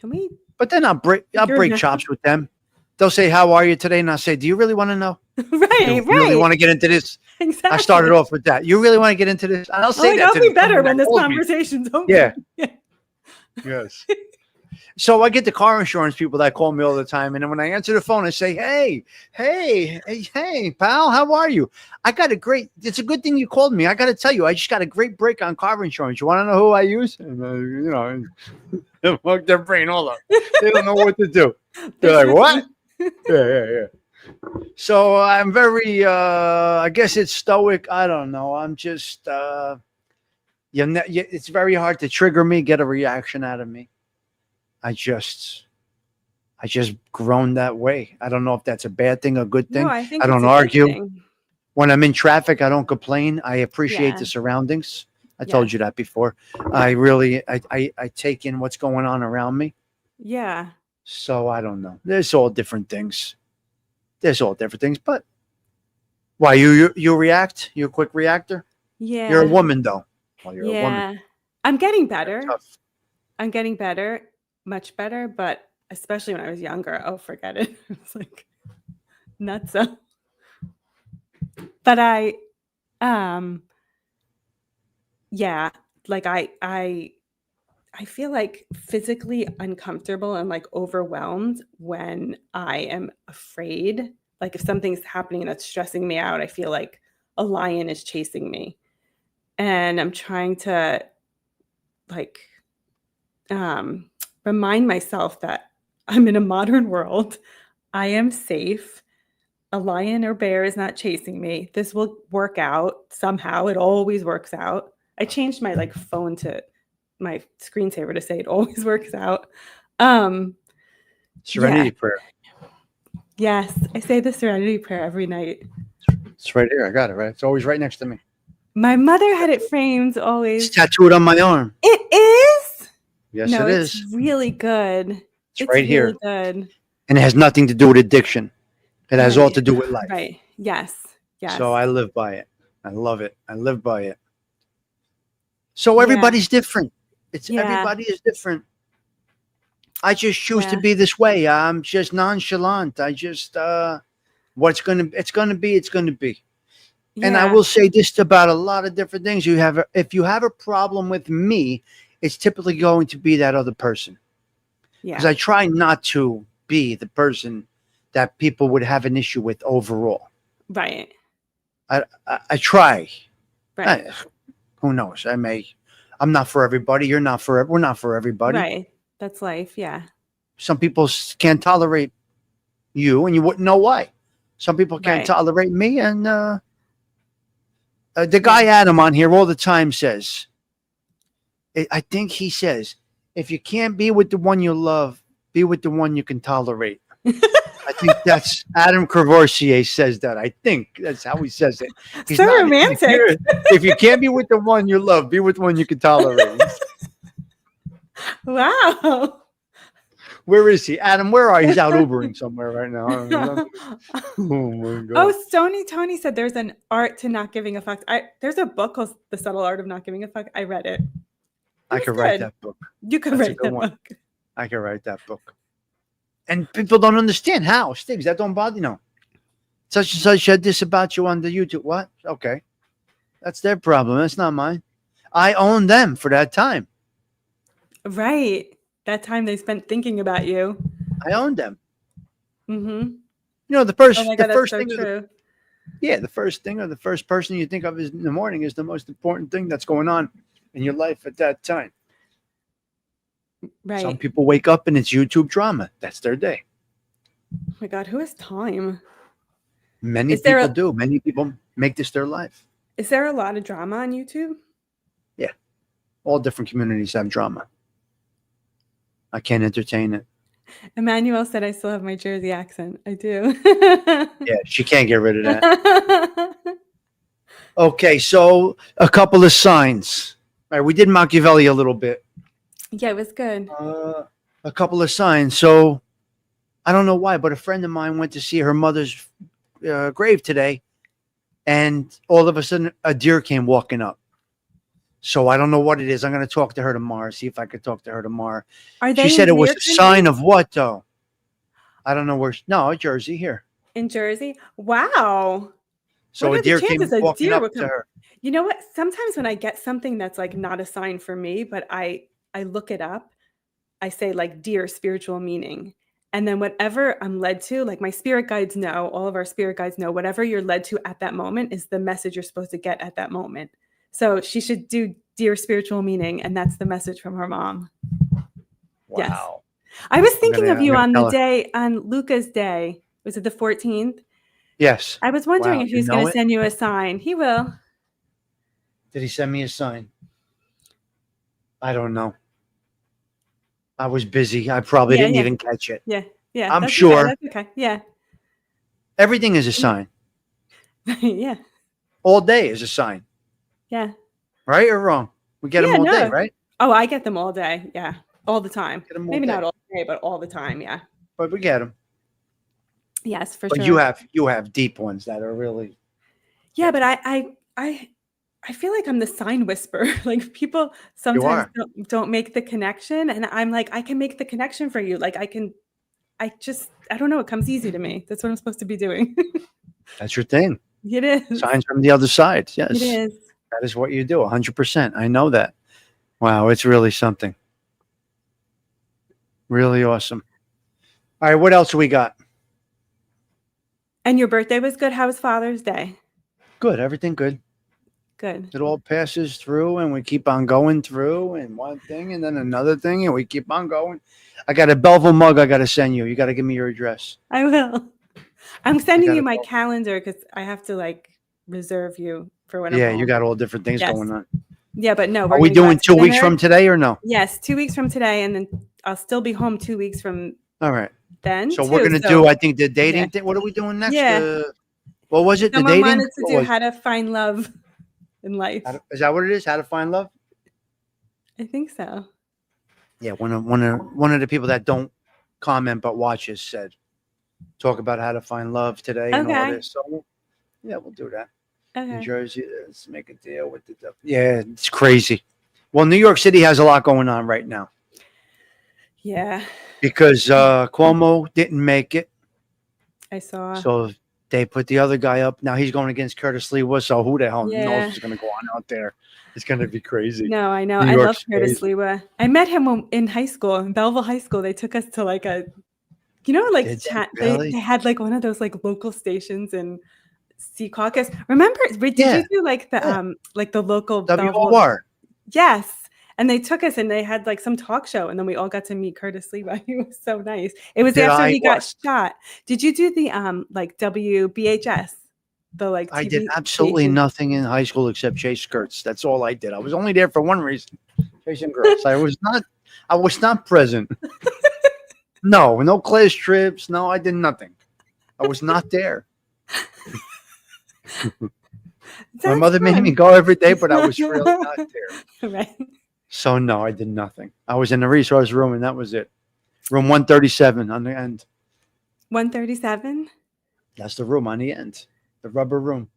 can we but then I'll figure break it out? chops with them. They'll say, "How are you today?" And I'll say, "Do you really want to know? Right, You really right, want to get into this?" I started exactly. off with that. You really want to get into this? And I'll I'm say like, that I'll to be better someone when that this calls me. conversation's over. Yeah. Yeah. Yes. So I get the car insurance people that call me all the time, and then when I answer the phone, I say, "Hey, pal, how are you? I got a great. It's a good thing you called me. I got to tell you, I just got a great break on car insurance. You want to know who I use?" And, fuck their brain all up. They don't know what to do. They're like, "What?" Yeah. So I'm very. I guess it's stoic. I don't know. I'm just. It's very hard to trigger me, get a reaction out of me. I just grown that way. I don't know if that's a bad thing or a good No, thing. I think I it's don't a good argue. thing. When I'm in traffic, I don't complain. I appreciate Yeah. the surroundings. I Yeah. told you that before. I really I take in what's going on around me. Yeah. So I don't know. There's all different things. But why you react? You're a quick reactor? You're a Yeah. woman though. Well, you're a woman. Yeah. I'm getting That's better. tough. I'm getting better, much better, but especially when I was younger, oh, forget it. It was like nuts. But um, yeah, like I feel like physically uncomfortable and like overwhelmed when I am afraid. Like if something's happening that's stressing me out, I feel like a lion is chasing me. And I'm trying to like um, remind myself that I'm in a modern world. I am safe. A lion or bear is not chasing me. This will work out somehow. It always works out. I changed my like phone to my screensaver to say it always works out. Serenity Yeah. prayer. Yes, I say the serenity prayer every night. It's right here. I got it, right? It's always right next to me. My mother had it framed It's always. tattooed on my arm. It is? Yes, No, it it's is. really good. It's right here. Really good. And it has nothing to do with addiction. It has all to do with life. Right. Yes. Yes. So I live by it. I love it. I live by it. So Yeah. everybody's different. Yeah. Everybody is different. I just choose to Yeah. be this way. I'm just nonchalant. I just it's gonna be. And I Yeah. will say this about a lot of different things. If you have a problem with me, it's typically going to be that other person. Because Yeah. I try not to be the person that people would have an issue with overall. Right. I try. Right. Who knows? I'm not for everybody. We're not for everybody. Right. That's life. Yeah. Some people can't tolerate you, and you wouldn't know why. Some people can't Right. tolerate me, and the guy Adam on here all the time says, I think he says, if you can't be with the one you love, be with the one you can tolerate. I think that's Adam Courvoisier says that. I think that's how he says it. He's So not romantic. If you can't be with the one you love, be with one you can tolerate. Wow. Where is he? Adam, where are you? He's out Ubering somewhere right now. I don't know. Oh my God. Oh, Stony Tony said there's an art to not giving a fuck. There's a book called The Subtle Art of Not Giving a Fuck. I read it. I could write that book. You could That's a write good that one. book. I could write that book. And people don't understand how. Stigs, that don't bother you. No. Such and such said this about you on the YouTube. What? Okay. That's their problem. That's not mine. I own them for that time. Right. That time they spent thinking about you. I own them. Mm-hmm. You know, the first, Oh my God, the first that's so thing, true. the first thing or the first person you think of is in the morning is the most important thing that's going on in your life at that time. Right. Some people wake up and it's YouTube drama. That's their day. Oh my God, who has time? Many Is there people a- do. Many people make this their life. Is there a lot of drama on YouTube? All different communities have drama. I can't entertain it. Emmanuel said I still have my Jersey accent. I do. Yeah, she can't get rid of that. Okay, so a couple of signs. All right, we did Machiavelli a little bit. Yeah, it was good. A couple of signs. So I don't know why, but a friend of mine went to see her mother's grave today, and all of a sudden a deer came walking up. So I don't know what it is. I'm going to talk to her tomorrow, see if I could talk to her tomorrow. Are they She said in it was your a sign country? of what, though? I don't know where. No, Jersey here. In Jersey? Wow. So What a are the deer came chances a walking deer up would to come? her. You know what? Sometimes when I get something that's like not a sign for me, but I look it up, I say like deer spiritual meaning. And then whatever I'm led to, like my spirit guides know, all of our spirit guides know, whatever you're led to at that moment is the message you're supposed to get at that moment. So she should do deer spiritual meaning, and that's the message from her mom. Yes. Wow. I was thinking gonna- of you I'm on gonna the tell day, on Luca's day. Was it the 14th? Yes. I was wondering Wow, if he you was going know to it? send you a sign. He will. Did he send me a sign? I don't know. I was busy. I probably Yeah, didn't yeah. even catch it. Yeah. Yeah. I'm that's sure. Okay, that's okay. Yeah. Everything is a sign. Yeah. All day is a sign. Yeah. Right or wrong? We get them Yeah, all day, no. right? Oh, I get them all day. Yeah. All the time. Get them all Maybe day. not all day, but all the time. Yeah. But we get them. Yes, for But sure. you have deep ones that are really. Yeah, but I feel like I'm the sign whisperer. Like people sometimes are. don't make the connection, and I'm like, I can make the connection for you. Like I don't know. It comes easy to me. That's what I'm supposed to be doing. That's your thing. It is. Signs from the other side. Yes. It is. That is what you do. 100%. I know that. Wow. It's really something. Really awesome. All right. What else we got? And your birthday was good. How was Father's Day? Good. Everything good. Good. It all passes through and we keep on going through and one thing and then another thing and we keep on going. I got a Belleville mug I got to send you. You got to give me your address. I will. I'm sending gotta you my go. calendar because I have to like reserve you for when I'm Yeah, home. you got all different things Yes. going on. Yeah, but no. Are we gonna go doing out to 2 weeks dinner. from today or no? Yes, 2 weeks from today, and then I'll still be home 2 weeks from All right. then. So too. we're going to do, I think, the dating yeah. thing. What are we doing next? Yeah. What was it? Someone the dating? wanted to What do was it? how to find love in life. Is that what it is? How to find love? I think so. Yeah, one of the people that don't comment but watches said, talk about how to find love today and all Okay. this. So yeah, we'll do that. New Okay. Jersey, let's make a deal with the. Yeah, it's crazy. Well, New York City has a lot going on right now Yeah, because Cuomo didn't make it, I saw. so they put the other guy up. Now he's going against Curtis Lewa. So who the hell Yeah. knows what's going to go on out there? It's going to be crazy. No, I know. New I love York's Curtis crazy. Lewa. I met him in high school, in Belleville High School. They took us to like a, like Did they chat. really? They had like one of those like local stations in Secaucus. Remember? Did Yeah. you do like the Yeah. like the local Belleville? WOR. Yes. And they took us and they had like some talk show, and then we all got to meet Curtis Levi. He was so nice. It was Did after I he got what? shot. Did you do the like WBHS? The like I TV did absolutely station? nothing in high school except chase skirts. That's all I did. I was only there for one reason: chasing girls. I was not present. No class trips. No, I did nothing. I was not there. My That's mother made me fun. go every day, but I was really not there. Right. So no, I did nothing. I was in the resource room, and that was it. Room 137 on the end. 137. That's the room on the end. The rubber room.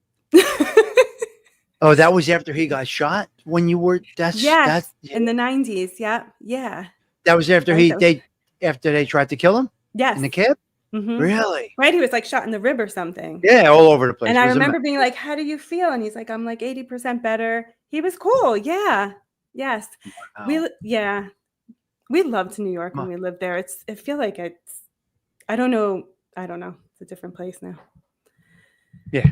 Oh, that was after he got shot. When you were Yes, in the 90s. Yeah. Yeah. that was after Right, that was- after they tried to kill him Yes. in the cab. Mhm. Really? Right. He was like shot in the rib or something. Yeah, all over the place. And It I was a remember mess. being like, "How do you feel?" And he's like, "I'm like 80% better." He was cool. Yeah. Yes. Wow. Yeah. We loved New York when we lived there. I feel like I don't know. It's a different place now. Yeah.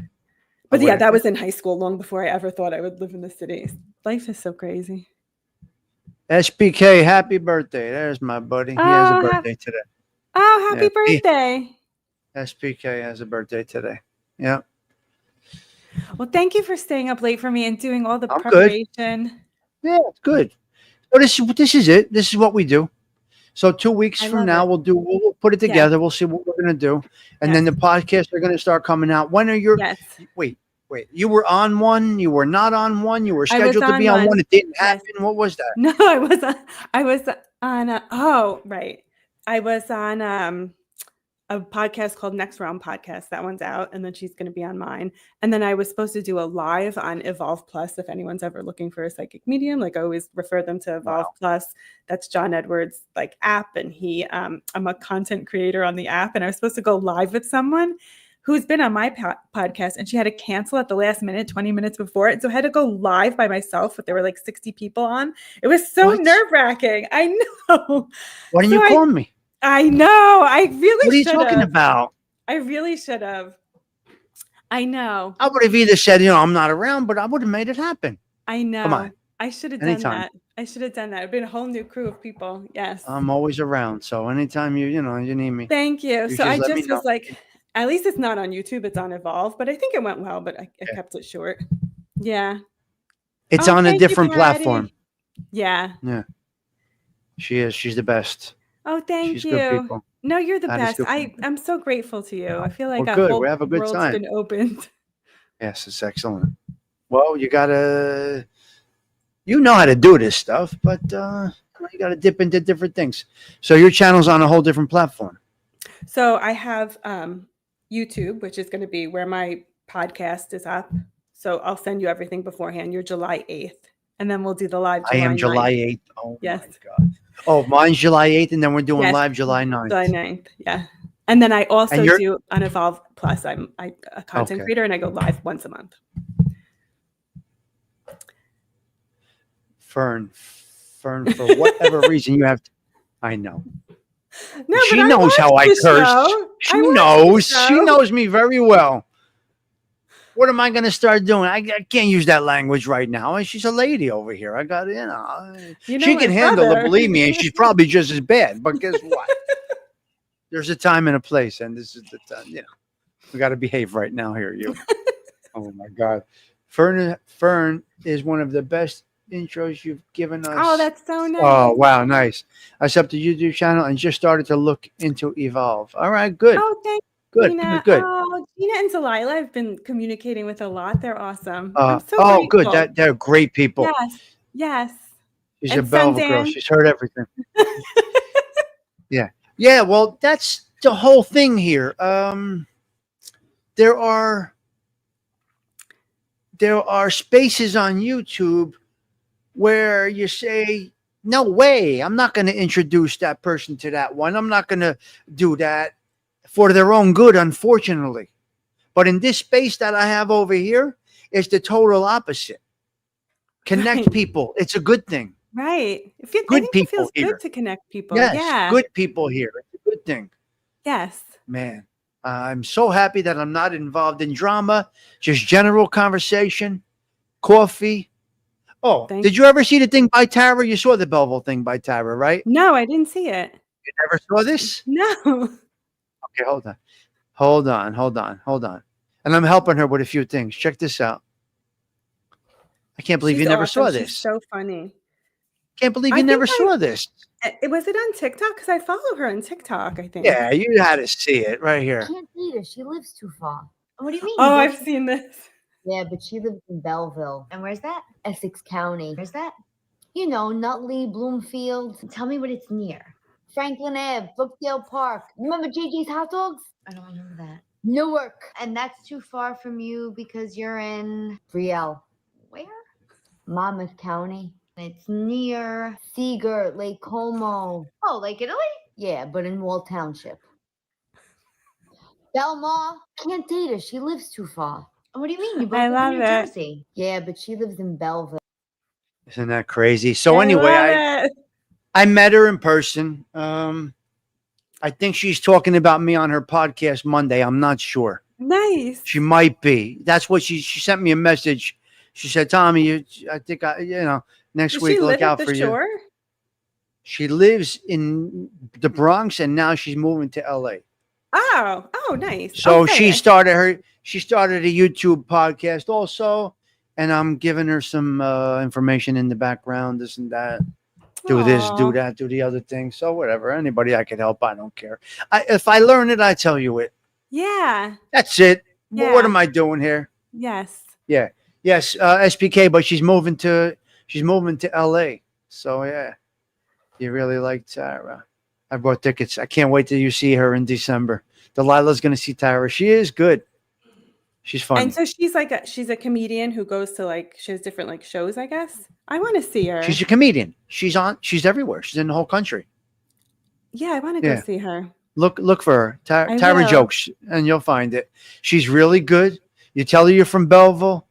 But yeah, that was in high school, long before I ever thought I would live in the city. Life is so crazy. SBK, happy birthday. There's my buddy. He has a birthday today. Oh, happy Yeah. birthday. SBK has a birthday today. Yeah. Well, thank you for staying up late for me and doing all the I'm good. preparation. Yeah, it's good. So this is it. This is what we do. So 2 weeks I from love now, it. we'll put it Yeah. together. We'll see what we're gonna do, and then the podcasts are gonna start coming out. When are your? Yes. Wait. You were on one. You were not on one. You were I was scheduled to be on on one. one. It didn't Yes. happen. What was that? No, I was on oh, right. I was on a podcast called Next Round Podcast. That one's out, and then she's going to be on mine. And then I was supposed to do a live on Evolve Plus. If anyone's ever looking for a psychic medium, like I always refer them to Evolve Plus. That's John Edwards' like app, and I'm a content creator on the app, and I was supposed to go live with someone who's been on my podcast, and she had to cancel at the last minute, 20 minutes before it. So I had to go live by myself, but there were like 60 people on. It was so nerve-wracking. I know. Why didn't you call me? I know. I really What are you should talking have. about? I really should have. I know. I would have either said, I'm not around, but I would have made it happen. I know. Come on. I should have done Anytime. that. I should have done that. It'd been a whole new crew of people. Yes. I'm always around. So anytime you need me. Thank you. So I let me just know. was like, at least it's not on YouTube. It's on Evolve, but I think it went well, but I kept it short. Yeah. It's Oh, on a thank you, different Patty. platform. Yeah. Yeah. She is. She's the best. Oh, thank She's you. good people. No, you're the That is best. good people. I'm so grateful to you. I feel like Well, a good. whole We have a good world's time. been opened. Yes, it's excellent. Well, you gotta, know how to do this stuff, but you gotta dip into different things. So your channel's on a whole different platform. So I have YouTube, which is going to be where my podcast is up. So I'll send you everything beforehand. You're July 8th. And then we'll do the live I am July 9th. 8th. Oh, Yes. my God. Oh, mine's July 8th, and then we're doing Yes. live July 9th. July 9th. Yeah. And then I also And you're- do on Evolve Plus. I'm a content Okay. creator, and I go live once a month. Fern, for whatever reason you have to, I know. No, She but knows how I watched the cursed. show. She I watched the knows. She show. knows me very well. What am I going to start doing? I can't use that language right now. And she's a lady over here. I got You know she my can handle brother. it, believe me, and she's probably just as bad. But guess what? There's a time and a place, and this is the time. We got to behave right now here, you. Oh my God, Fern is one of the best intros you've given us. Oh, that's so nice. Oh wow, nice. I set up the YouTube channel and just started to look into Evolve. All right, good. Oh, thank Good, Gina. good. Oh, Gina and Delilah, I've been communicating with a lot. They're awesome. I'm so grateful. Good. They're great people. Yes. She's And a Belva girl. Sundan. She's heard everything. Yeah. Well, that's the whole thing here. There are spaces on YouTube where you say, "No way! I'm not going to introduce that person to that one. I'm not going to do that." For their own good, unfortunately. But in this space that I have over here, it's the total opposite. Connect people. It's a good thing. Right. I Good think it people feels here. good to connect people. Yes, Yeah. good people here. It's a good thing. Yes. Man, I'm so happy that I'm not involved in drama, just general conversation, coffee, Oh, Thank did you ever see the thing by Tara? You saw the Belleville thing by Tara, right? No, I didn't see it. You never saw this? No. Okay, hold on. Hold on. And I'm helping her with a few things. Check this out. I can't believe She's you never awesome. saw She's this. so funny. Can't believe I you never think saw this. was it on TikTok? Because I follow her on TikTok, I think. Yeah, you had to see it right here. Can't date her. She lives too far. What do you mean? Oh, I've seen this. Yeah, but she lives in Belleville. And where's that? Essex County. Where's that? You know, Nutley, Bloomfield. Tell me what it's near. Franklin Ave, Brookdale Park. Remember JJ's Hot Dogs? I don't remember that. Newark. And that's too far from you because you're in Brielle. Where? Monmouth County. It's near Seagirt, Lake Como. Oh, Lake Italy? Yeah, but in Wall Township. Belmar. Can't date her. She lives too far. What do you mean? You both I live love in New it. Jersey. Yeah, but she lives in Belleville. Isn't that crazy? So I anyway, love it. I met her in person. I think she's talking about me on her podcast Monday. I'm not sure. Nice. She might be. That's what she sent me a message. She said, "Tommy, I think next Does week she look live out at for the you." shore? She lives in the Bronx and now she's moving to LA. Oh, nice. So Okay. she started a YouTube podcast also, and I'm giving her some information in the background, this and that. Do this, do Aw. that, do the other thing. So whatever, anybody I could help, I don't care. If I learn it, I tell you it. Yeah. That's it. Yeah. What am I doing here? Yes. Yeah, yes, SPK, but she's moving to LA. So yeah, you really like Tara. I bought tickets. I can't wait till you see her in December. Delilah's going to see Tara. She is good. She's funny. And so she's a comedian who goes to she has different shows, I guess. I want to see her. She's a comedian. She's everywhere. She's in the whole country. Yeah, I want to go see her. Look for her. I Tara will. Jokes, and you'll find it. She's really good. You tell her you're from Belleville.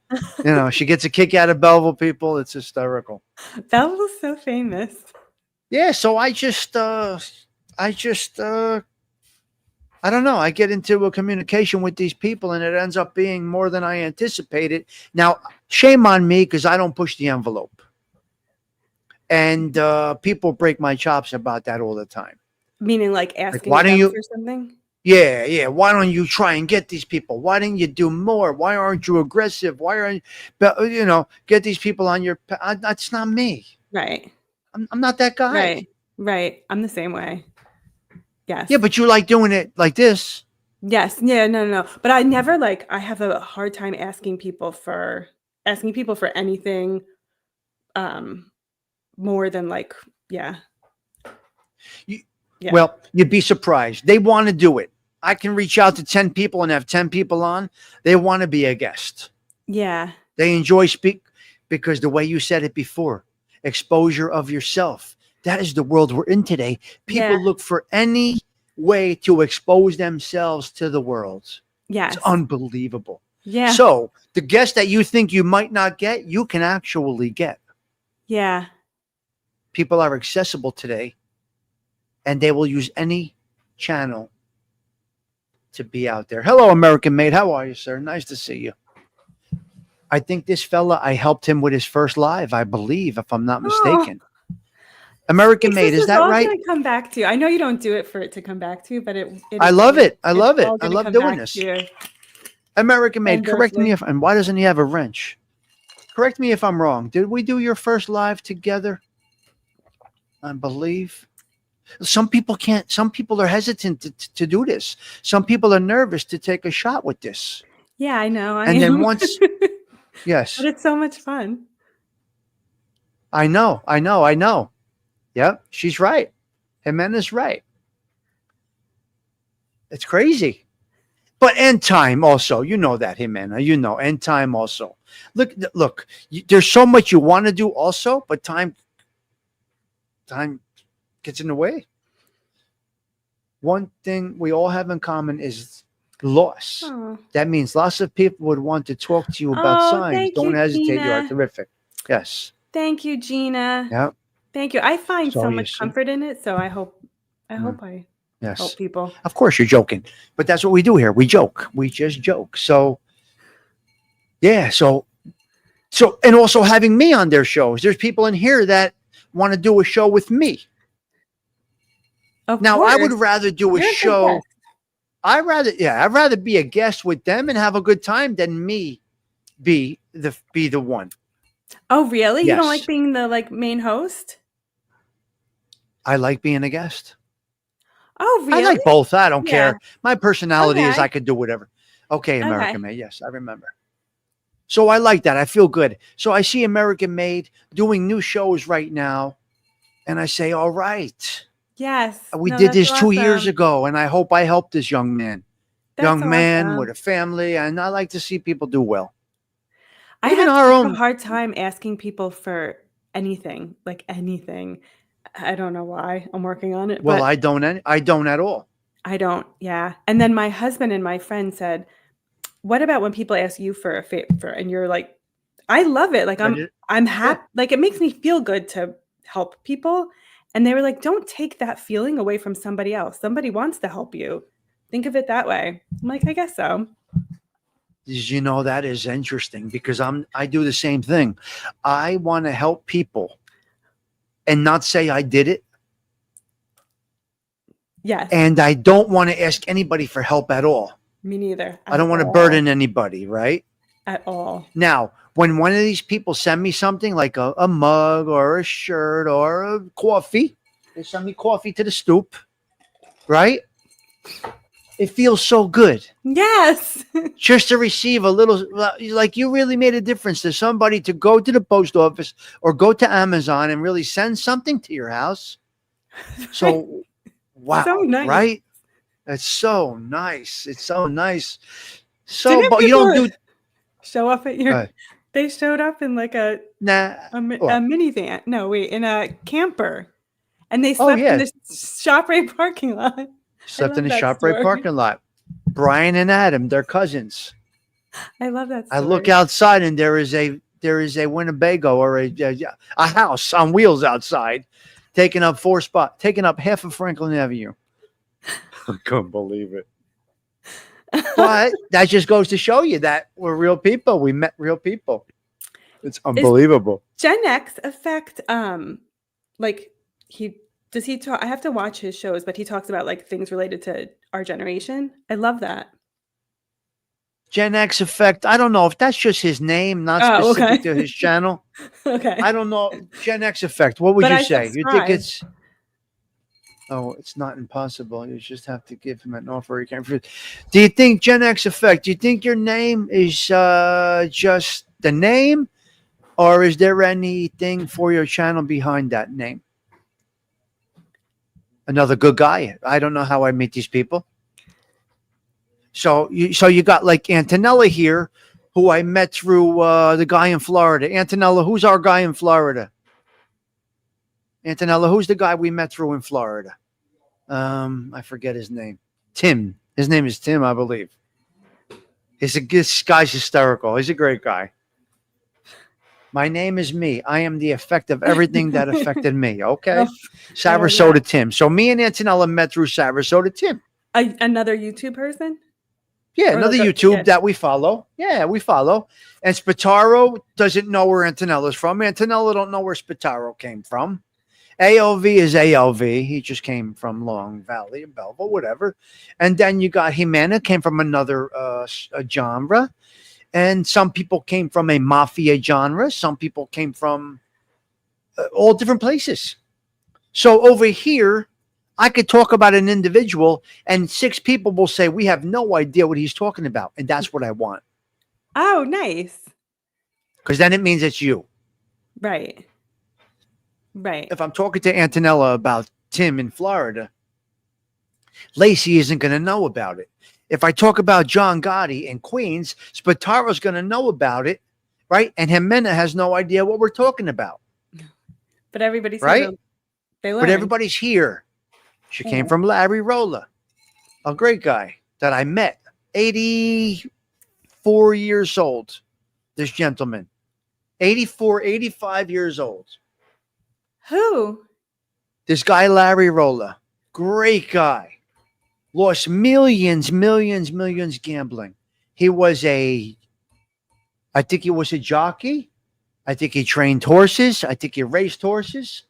She gets a kick out of Belleville people. It's hysterical. Belleville's so famous. Yeah, so I don't know. I get into a communication with these people and it ends up being more than I anticipated. Now, shame on me because I don't push the envelope. And people break my chops about that all the time. Meaning asking why don't them you- for something? Yeah. Why don't you try and get these people? Why didn't you do more? Why aren't you aggressive? Why aren't get these people on your? That's not me. Right. I'm not that guy. Right. I'm the same way. Yes. Yeah, but you like doing it like this. Yes. Yeah. No. But I never I have a hard time asking people for anything, more than yeah. Yeah. Well, you'd be surprised. They want to do it. I can reach out to 10 people and have 10 people on. They want to be a guest. Yeah. They enjoy speak because the way you said it before, exposure of yourself. That is the world we're in today. People look for any way to expose themselves to the world. Yes. It's unbelievable. Yeah. So the guest that you think you might not get, you can actually get. Yeah. People are accessible today, and they will use any channel to be out there. Hello, American Made. How are you, sir? Nice to see you. I think this fella, I helped him with his first live, I believe, if I'm not mistaken. American Made, is that right? Gonna come back to you. I know you don't do it for it to come back to you, but I love it. I love it. all I gonna love come doing back this. to you. American Made, correct me Wonderfully. and why doesn't he have a wrench? Correct me if I'm wrong. Did we do your first live together? I believe. Some people can't. Some people are hesitant to do this. Some people are nervous to take a shot with this. Yeah, I know. I And then am. once, yes, But it's so much fun. I know. Yep, she's right. Jimena's right. It's crazy. But end time also, you know that, Jimena. End time also. Look. There's so much you want to do also, but time gets in the way. One thing we all have in common is loss. Oh. That means lots of people would want to talk to you about signs. Thank Don't you, hesitate. You are Gina. terrific. Yes. Thank you, Gina. Yep. Thank you. I find So so you much see. comfort in it. So I hope I Yes. help people. Of course you're joking, but that's what we do here. We joke. We just joke. So, yeah. So So, and also having me on their shows. There's people in here that want to do a show with me. Of Now, I would course. rather do a You're a good show. guest. I'd rather be a guest with them and have a good time than me be the one. Oh, really? You don't Yes. like being the like main host? I like being a guest. Oh, really? I like both. I don't Yeah. care. My personality is Okay. I could do whatever. Okay, American Okay. Made. Yes, I remember. So I like that. I feel good. So I see American Made doing new shows right now, and I say, all right, Yes. we No, did that's this 2 years awesome. ago, and I hope I helped this young man. That's Young man awesome. with a family, and I like to see people do well. I Even have our such a own. hard time asking people for anything, like anything. I don't know why. I'm working on it, Well, but I don't at all. I don't. Yeah. And then my husband and my friend said, "What about when people ask you for a favor?" And you're like, "I love it. Like I'm Yeah. happy. Like it makes me feel good to help people." And they were like, "Don't take that feeling away from somebody else. Somebody wants to help you. Think of it that way." I'm like, "I guess so." You know, that is interesting because I do the same thing. I want to help people and not say I did it. Yes. And I don't want to ask anybody for help at all. Me neither. I don't At want to all. burden anybody, right? At all. Now, when one of these people send me something like a mug or a shirt or a coffee, they send me coffee to the stoop, right? It feels so good Yes. just to receive a little, like you really made a difference to somebody to go to the post office or go to Amazon and really send something to your house. So, wow, So nice. right? That's so nice. It's so nice. So, Didn't but you don't people do show up at your they showed up in like a nah. What? minivan. No, wait, in a camper. And they Oh, slept in yeah. the ShopRite parking lot. Slept in love the that ShopRite story. parking lot. Brian and Adam, they're cousins. I love that I story. look outside and there is a Winnebago or a house on wheels outside, taking up half of Franklin Avenue. I couldn't believe it. But that just goes to show you that we're real people. We met real people. It's unbelievable. Gen X affect like does he talk? I have to watch his shows, but he talks about like things related to our generation. I love that. Gen X effect. I don't know if that's just his name, not Oh, specific okay. to his channel. Okay. I don't know. Gen X effect. What would But you I say? You think subscribe. it's? Oh, it's not impossible. You just have to give him an offer. You can't refuse. Do you think Gen X effect? Do you think your name is just the name, or is there anything for your channel behind that name? Another good guy. I don't know how I meet these people. So you got like Antonella here, who I met through the guy in Florida. Antonella, who's our guy in Florida? Antonella, who's the guy we met through in Florida? I forget his name. Tim. His name is Tim, I believe. This guy's hysterical. He's a great guy. My name is me. I am the effect of everything that affected me. Okay. Sarasota Tim. So me and Antonella met through Sarasota Tim. Another YouTube person? Yeah, Or another like YouTube that we follow. Yeah, we follow. And Spataro doesn't know where Antonella's from. Antonella don't know where Spataro came from. ALV is ALV. He just came from Long Valley, Belleville, whatever. And then you got Jimena, came from another genre. And some people came from a mafia genre. Some people came from all different places. So over here, I could talk about an individual and 6 people will say, we have no idea what he's talking about. And that's what I want. Oh, nice. Because then it means it's you. Right. Right. If I'm talking to Antonella about Tim in Florida, Lacey isn't going to know about it. If I talk about John Gotti in Queens, Spataro's going to know about it, right? And Jimena has no idea what we're talking about. But everybody's right. They learn. But everybody's here. She came from Larry Rolla, a great guy that I met, 84 years old, this gentleman, 84, 85 years old. Who? This guy, Larry Rolla, great guy, lost millions gambling. I think he was a jockey. I think he trained horses. I think he raced horses.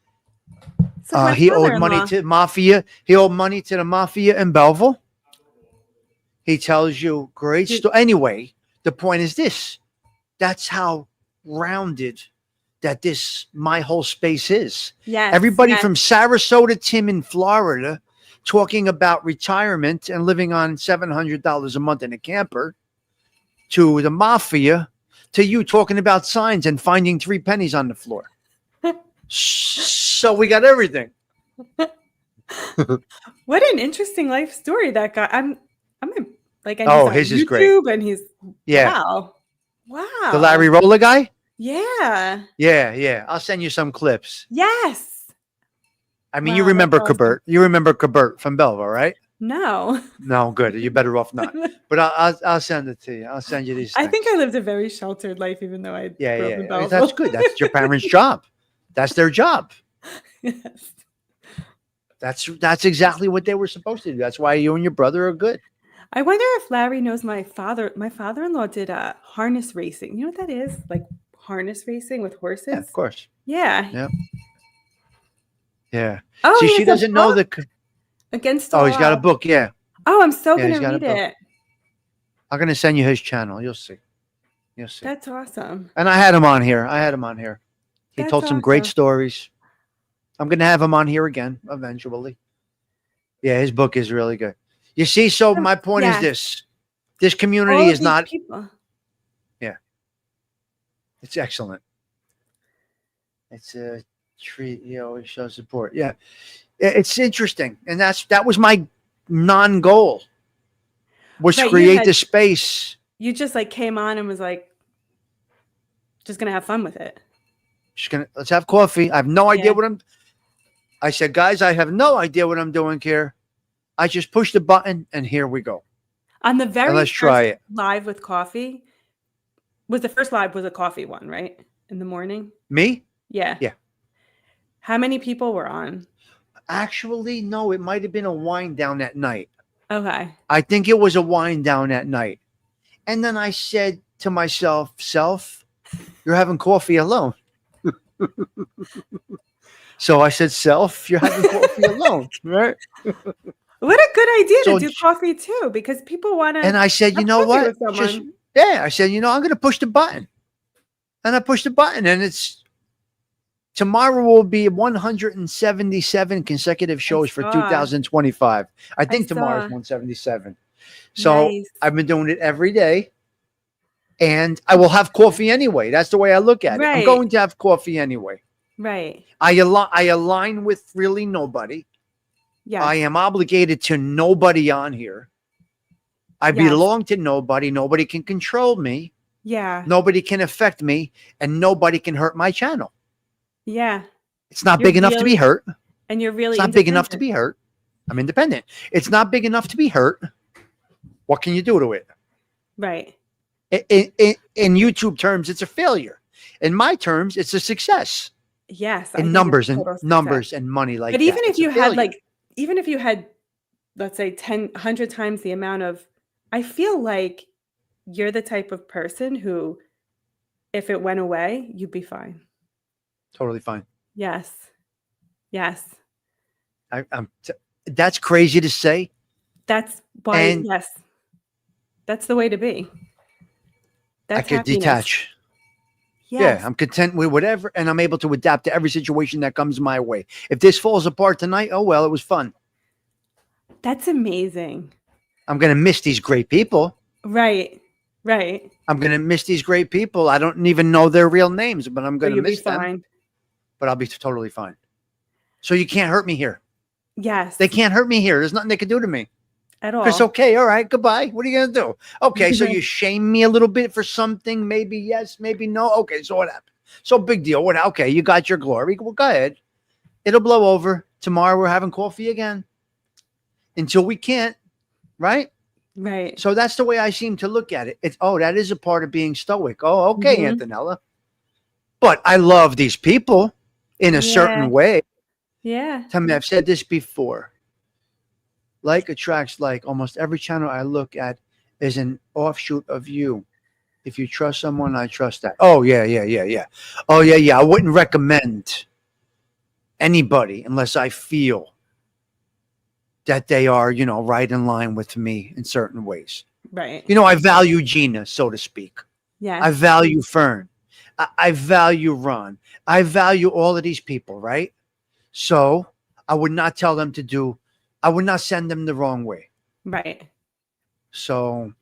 So my He owed money father-in-law- to mafia. He owed money to the mafia in Belleville. He tells you great story. Anyway, the point is this. That's how rounded that my whole space is. Yes. Everybody yes. from Sarasota Tim in Florida talking about retirement and living on $700 a month in a camper, to the mafia, to you talking about signs and finding 3 pennies on the floor. So we got everything. What an interesting life story that guy. I'm like, and Oh, he's his on is great. YouTube, and he's Yeah. wow. The Larry Roller guy? Yeah. Yeah. I'll send you some clips. Yes. I mean, Wow, you remember that's awesome. Kabert. You remember Kabert from Belleville, right? No. No, good. You're better off not. But I'll send it to you. I'll send you these I things. think I lived a very sheltered life, even though I grew up in Yeah. Belleville. That's good. That's your parents' job. That's their job. Yes. That's exactly what they were supposed to do. That's why you and your brother are good. I wonder if Larry knows my father. My father-in-law did harness racing. You know what that is? Like harness racing with horses? Yeah, of course. Yeah. Yeah. Oh, See, he she has a doesn't know book? the. Against Oh, he's got a All. book. Yeah. Oh, I'm so Yeah, he's gonna got a read book. it. I'm gonna send you his channel. You'll see. That's awesome. And I had him on here. He That's told some great awesome. stories. I'm gonna have him on here again eventually. Yeah, his book is really good. You see, so my point is Yes. this: this All community of is these not. people. It's excellent. It's a treat. You always show support. Yeah, it's interesting, and that was my non-goal. Was Right, you create had- the space. You just like came on and was like, just gonna have fun with it. Let's have coffee. I have no idea Yeah. what I said, guys, I have no idea what I'm doing here. I just pushed the button and here we go. On the very let's first try it. live with coffee, the first live was a coffee one, right? In the morning? Me? Yeah. Yeah. How many people were on? Actually, no, it might have been a wind down at night. Okay. I think it was a wind down at night. And then I said to myself, you're having coffee alone. So I said, you're having coffee alone, right? What a good idea So- to do coffee too, because people want to. And I said, you know what? I said, I'm going to push the button. And I pushed the button, and tomorrow will be 177 consecutive shows for saw. 2025. I think tomorrow's saw. 177. So Nice. I've been doing it every day, and I will have coffee anyway. That's the way I look at it. I'm Right. going to have coffee anyway. Right. I align with really nobody. Yeah. I am obligated to nobody on here. I Yes. belong to nobody. Nobody can control me. Yeah. Nobody can affect me, and nobody can hurt my channel. Yeah. It's not You're big enough to be really- hurt. And you're really It's not big enough to independent. be hurt. I'm independent. It's not big enough to be hurt. What can you do to it? Right. In YouTube terms, it's a failure. In my terms, it's a success. Yes. I In think numbers it's and total success. numbers and money like But that. even if It's a you had failure. even if you had, let's say 100 times the amount of, I feel like you're the type of person who, if it went away, you'd be fine. Totally fine. Yes. Yes. That's crazy to say. That's why, And- yes. That's the way to be. That's I could happiness. detach. Yes. Yeah, I'm content with whatever, and I'm able to adapt to every situation that comes my way. If this falls apart tonight, oh well, it was fun. That's amazing. I'm going to miss these great people. Right. Right. I'm going to miss these great people. I don't even know their real names, but I'm But going to you'll be miss them. fine. But I'll be totally fine. So you can't hurt me here. Yes. They can't hurt me here. There's nothing they can do to me. at all. It's okay. All right. Goodbye. What are you going to do? Okay. So you shame me a little bit for something. Maybe yes, maybe no. Okay. So what happened? So big deal. What? Okay. You got your glory. Well, go ahead. It'll blow over. Tomorrow we're having coffee again. Until we can't. Right? Right. So that's the way I seem to look at it. It's, oh, that is a part of being stoic. Oh, okay, Mhm. Antonella. But I love these people in a Yeah. certain way. Yeah. Tell me, I've said this before. Like attracts like. Almost every channel I look at is an offshoot of you. If you trust someone, I trust that. Oh yeah. Oh yeah. I wouldn't recommend anybody unless I feel that they are, right in line with me in certain ways. Right. I value Gina, so to speak. I Yes. value Fern. I value Ron. I value all of these people, right? So I would not tell them to do. I would not send them the wrong way. Right. So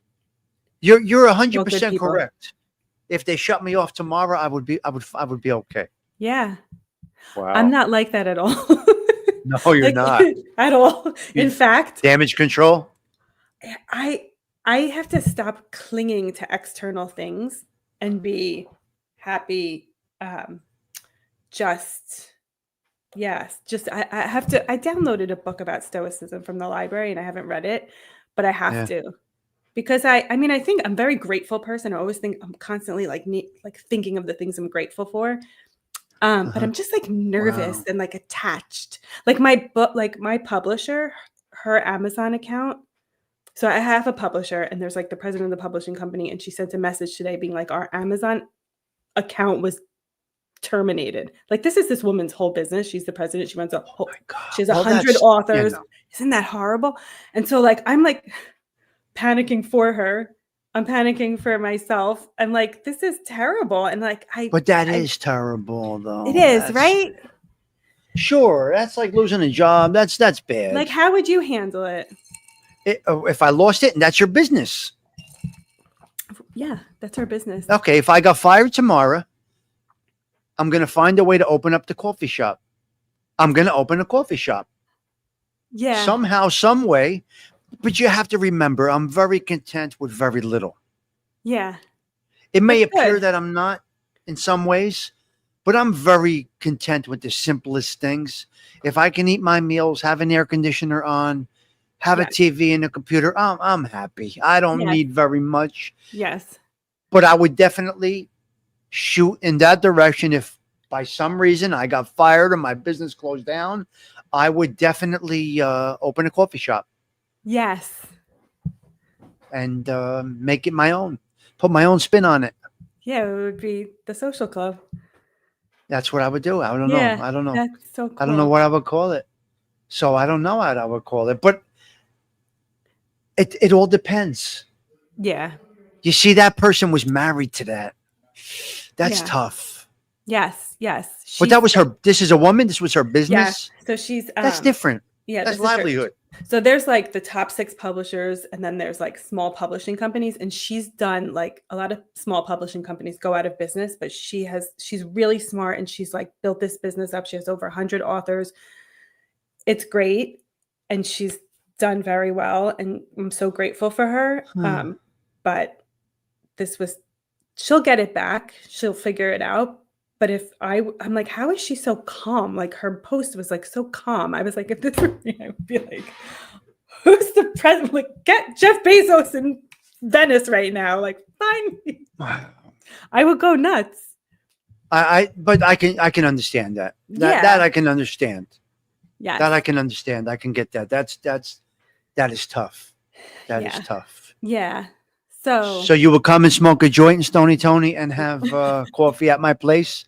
you're Well, good 100% people. correct. If they shut me off tomorrow, I would be okay. Yeah. Wow. I'm not like that at all. No, you're Like, not. at all. You- In fact, Damage control. I I have to stop clinging to external things and be happy. Just yes, just I have to. I downloaded a book about stoicism from the library and I haven't read it, but I have Yeah. to because I mean I think I'm a very grateful person. I always think I'm constantly like thinking of the things I'm grateful for. But I'm just like nervous Wow. and like attached. Like my book, like my publisher, her Amazon account. So I have a publisher and there's like the president of the publishing company, and she sent a message today being like, our Amazon account was terminated. Like this is this woman's whole business. She's the president. She runs a whole, My God. she has Well, 100 that's authors. Isn't that horrible? And so like I'm like panicking for her. I'm panicking for myself. I'm like, this is terrible. And like But that is terrible, though. it is, That's- right? Sure, that's like losing a job. That's bad. Like, how would you handle it? If I lost it, and that's your business. Yeah, that's our business. Okay, if I got fired tomorrow, I'm gonna find a way to open up the coffee shop. I'm gonna open a coffee shop Yeah. somehow, some way. But you have to remember, I'm very content with very little. Yeah. It may That's appear good. that I'm not in some ways, but I'm very content with the simplest things. If I can eat my meals, have an air conditioner on, have a Yes. TV and a computer, I'm happy. I don't Yes. need very much, Yes. but I would definitely shoot in that direction. If by some reason I got fired or my business closed down, I would definitely open a coffee shop Yes. and make it my own, put my own spin on it. Yeah, it would be the social club. That's what I would do. I don't Yeah, know. I don't know. that's so cool. I don't know what I would call it. So I don't know what I would call it, but it all depends. Yeah. You see, that person was married to that. That's Yeah. tough. Yes. Yes. But that was her. This is a woman. This was her Yeah. business. So she's That's different. Yeah, That's this is her- livelihood. So there's like the top 6 publishers, and then there's like small publishing companies, and she's done like a lot of small publishing companies go out of business, but she's really smart and she's like built this business up. She has over 100 authors. It's great, and she's done very well, and I'm so grateful for her. But she'll get it back. She'll figure it out. But I'm like, how is she so calm? Like her post was like so calm. I was like, if this were me, I would be like, who's the president? Like, get Jeff Bezos in Venice right now. Like, find me. I would go nuts. But I can understand that. That I can understand. Yes. That I can understand. I can get that. That is tough. That is Yeah. tough. Yeah. So So you would come and smoke a joint in Stony Tony and have coffee at my place?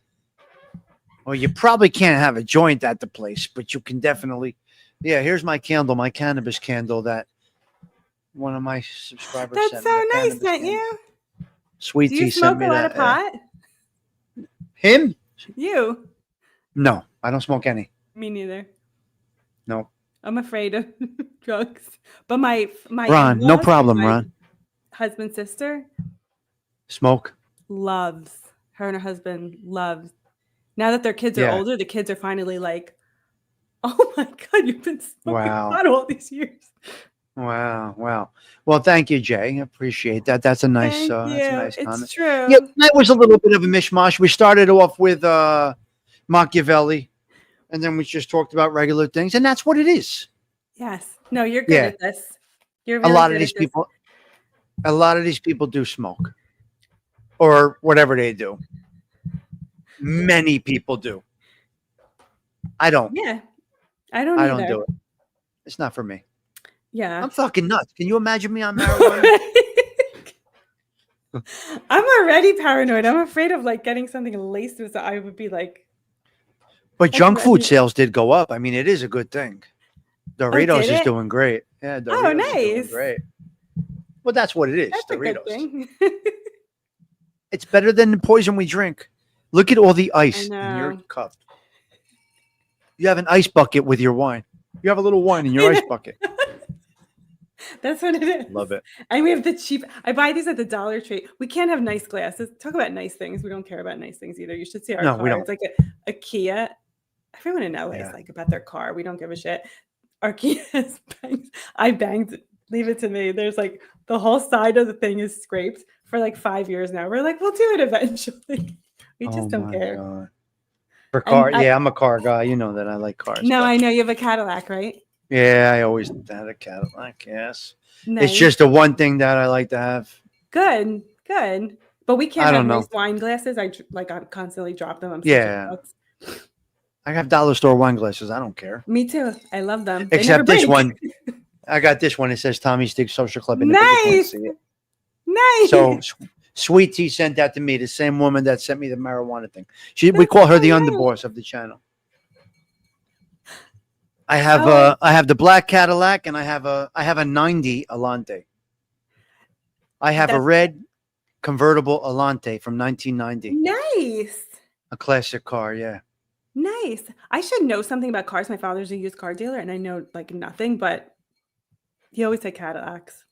Well, you probably can't have a joint at the place, but you can definitely. Yeah, here's my candle, my cannabis candle that one of my subscribers that's sent so me. a nice, cannabis don't candle. you? Sweet Do tea you sent smoke me a lot that. of pot? Him? You? No, I don't smoke any. Me neither. No. I'm afraid of drugs. But my Ron, no in-laws, problem, my Ron. husband's sister Smoke? loves her and her husband loves. Now that their kids are Yeah. older, the kids are finally like, "Oh my god, you've been smoking Wow. pot all these years." Wow. Well, thank you, Jay. I appreciate that. That's a nice Thank that's you. a nice It's comment. true. Yeah, that was a little bit of a mishmash. We started off with Machiavelli, and then we just talked about regular things, and that's what it is. Yes. No, you're good Yeah. at this. You're A really lot good of these at this. people do smoke, or whatever they do. Many people do. I don't. Yeah. I don't I either. don't do it. It's not for me. Yeah. I'm fucking nuts. Can you imagine me on marijuana? I'm already paranoid. I'm afraid of like getting something laced with. So I would be like, But I junk can food imagine- sales did go up. I mean, it is a good thing. Doritos did is it? doing great. Yeah, Oh, Doritos is doing nice. great. Well, that's what it is. That's a good Doritos. thing. It's better than the poison we drink. Look at all the I ice in your know. cup. You have an ice bucket with your wine. You have a little wine in your ice bucket. That's what it is. Love it. And we have the cheap. I buy these at the Dollar Tree. We can't have nice glasses. Talk about nice things. We don't care about nice things either. You should see our No, car. we don't. It's like a Kia. Everyone in LA Yeah. is like about their car. We don't give a shit. Our Kia is banged. I banged. Leave it to me. There's like the whole side of the thing is scraped for like 5 years now. We're like, we'll do it eventually. We just don't care. God. For car, And yeah, I'm a car guy. You know that I like cars. No, but- I know you have a Cadillac, right? Yeah, I always had a Cadillac. Yes. Nice. It's just the one thing that I like to have. good. But we can't I have don't know. nice wine glasses. I constantly drop them. I'm such a Yeah. klutz. I have dollar store wine glasses. I don't care. Me too. I love them. They Except never this break. one. I got this one. It says Tommy Stigs Social Club. In the biggest one to Nice. see it. Nice. So Sweet Tea sent that to me, the same woman that sent me the marijuana thing. We call her the so nice. underboss of the channel. I have the black Cadillac and I have a 90 Alante. I have a That's- red convertible Alante from 1990. Nice. A classic car, yeah. Nice. I should know something about cars. My father's a used car dealer and I know like nothing, but he always said Cadillacs.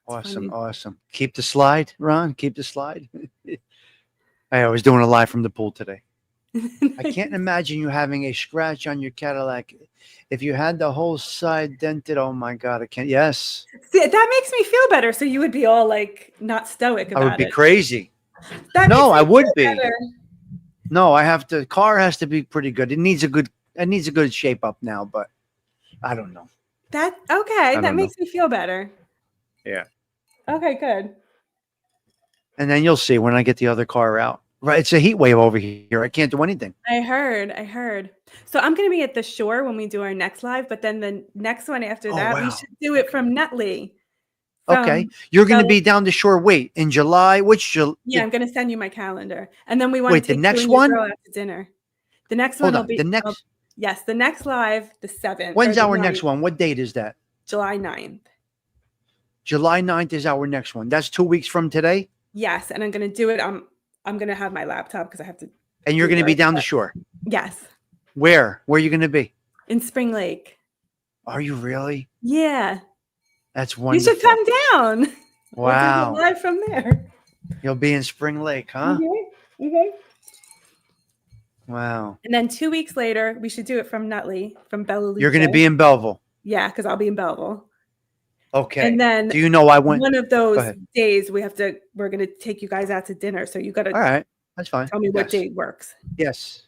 Awesome, funny. awesome. Keep the slide, Ron. Keep the slide. I was doing a live from the pool today. I can't imagine you having a scratch on your Cadillac. If you had the whole side dented, oh my God, I can't. Yes, See, that makes me feel better. So you would be all like not stoic about I would be it. crazy. That No, makes I me would feel be. better. No, I have to. Car has to be pretty good. It needs a good shape up now, but I don't know. That okay. don't That know. makes me feel better. Yeah. Okay, good. And then you'll see when I get the other car out. Right, it's a heat wave over here. I can't do anything. I heard. So I'm going to be at the shore when we do our next live, but then the next one after Oh, that, we wow. should do it from Nutley. Okay, you're going to so- be down the shore. Wait, in July? Yeah, I'm going to send you my calendar. And then we want Wait, to the take next you and your one? girl out to dinner. The next Hold one will on. be The next. yes, the next live, the 7th. When's or the our next 9th, one? What date is that? July 9th. July 9th is our next one. That's 2 weeks from today. Yes, and I'm going to do it. I'm going to have my laptop because I have to. And you're do going to be work, down the but- shore. Yes, Where? Where are you going to be? in Spring Lake. Are you really? Yeah, That's you wonderful. should come down. We'll do the Wow. live from there. You'll be in Spring Lake, huh? Mhm. Wow. And then 2 weeks later, we should do it from Nutley, from Bella. You're going to be in Belleville. Yeah, because I'll be in Belleville. Okay. And then Do you know I went? one of those ahead. days we're gonna take you guys out to dinner. So you gotta All right. That's fine. tell me what Yes. day works. Yes.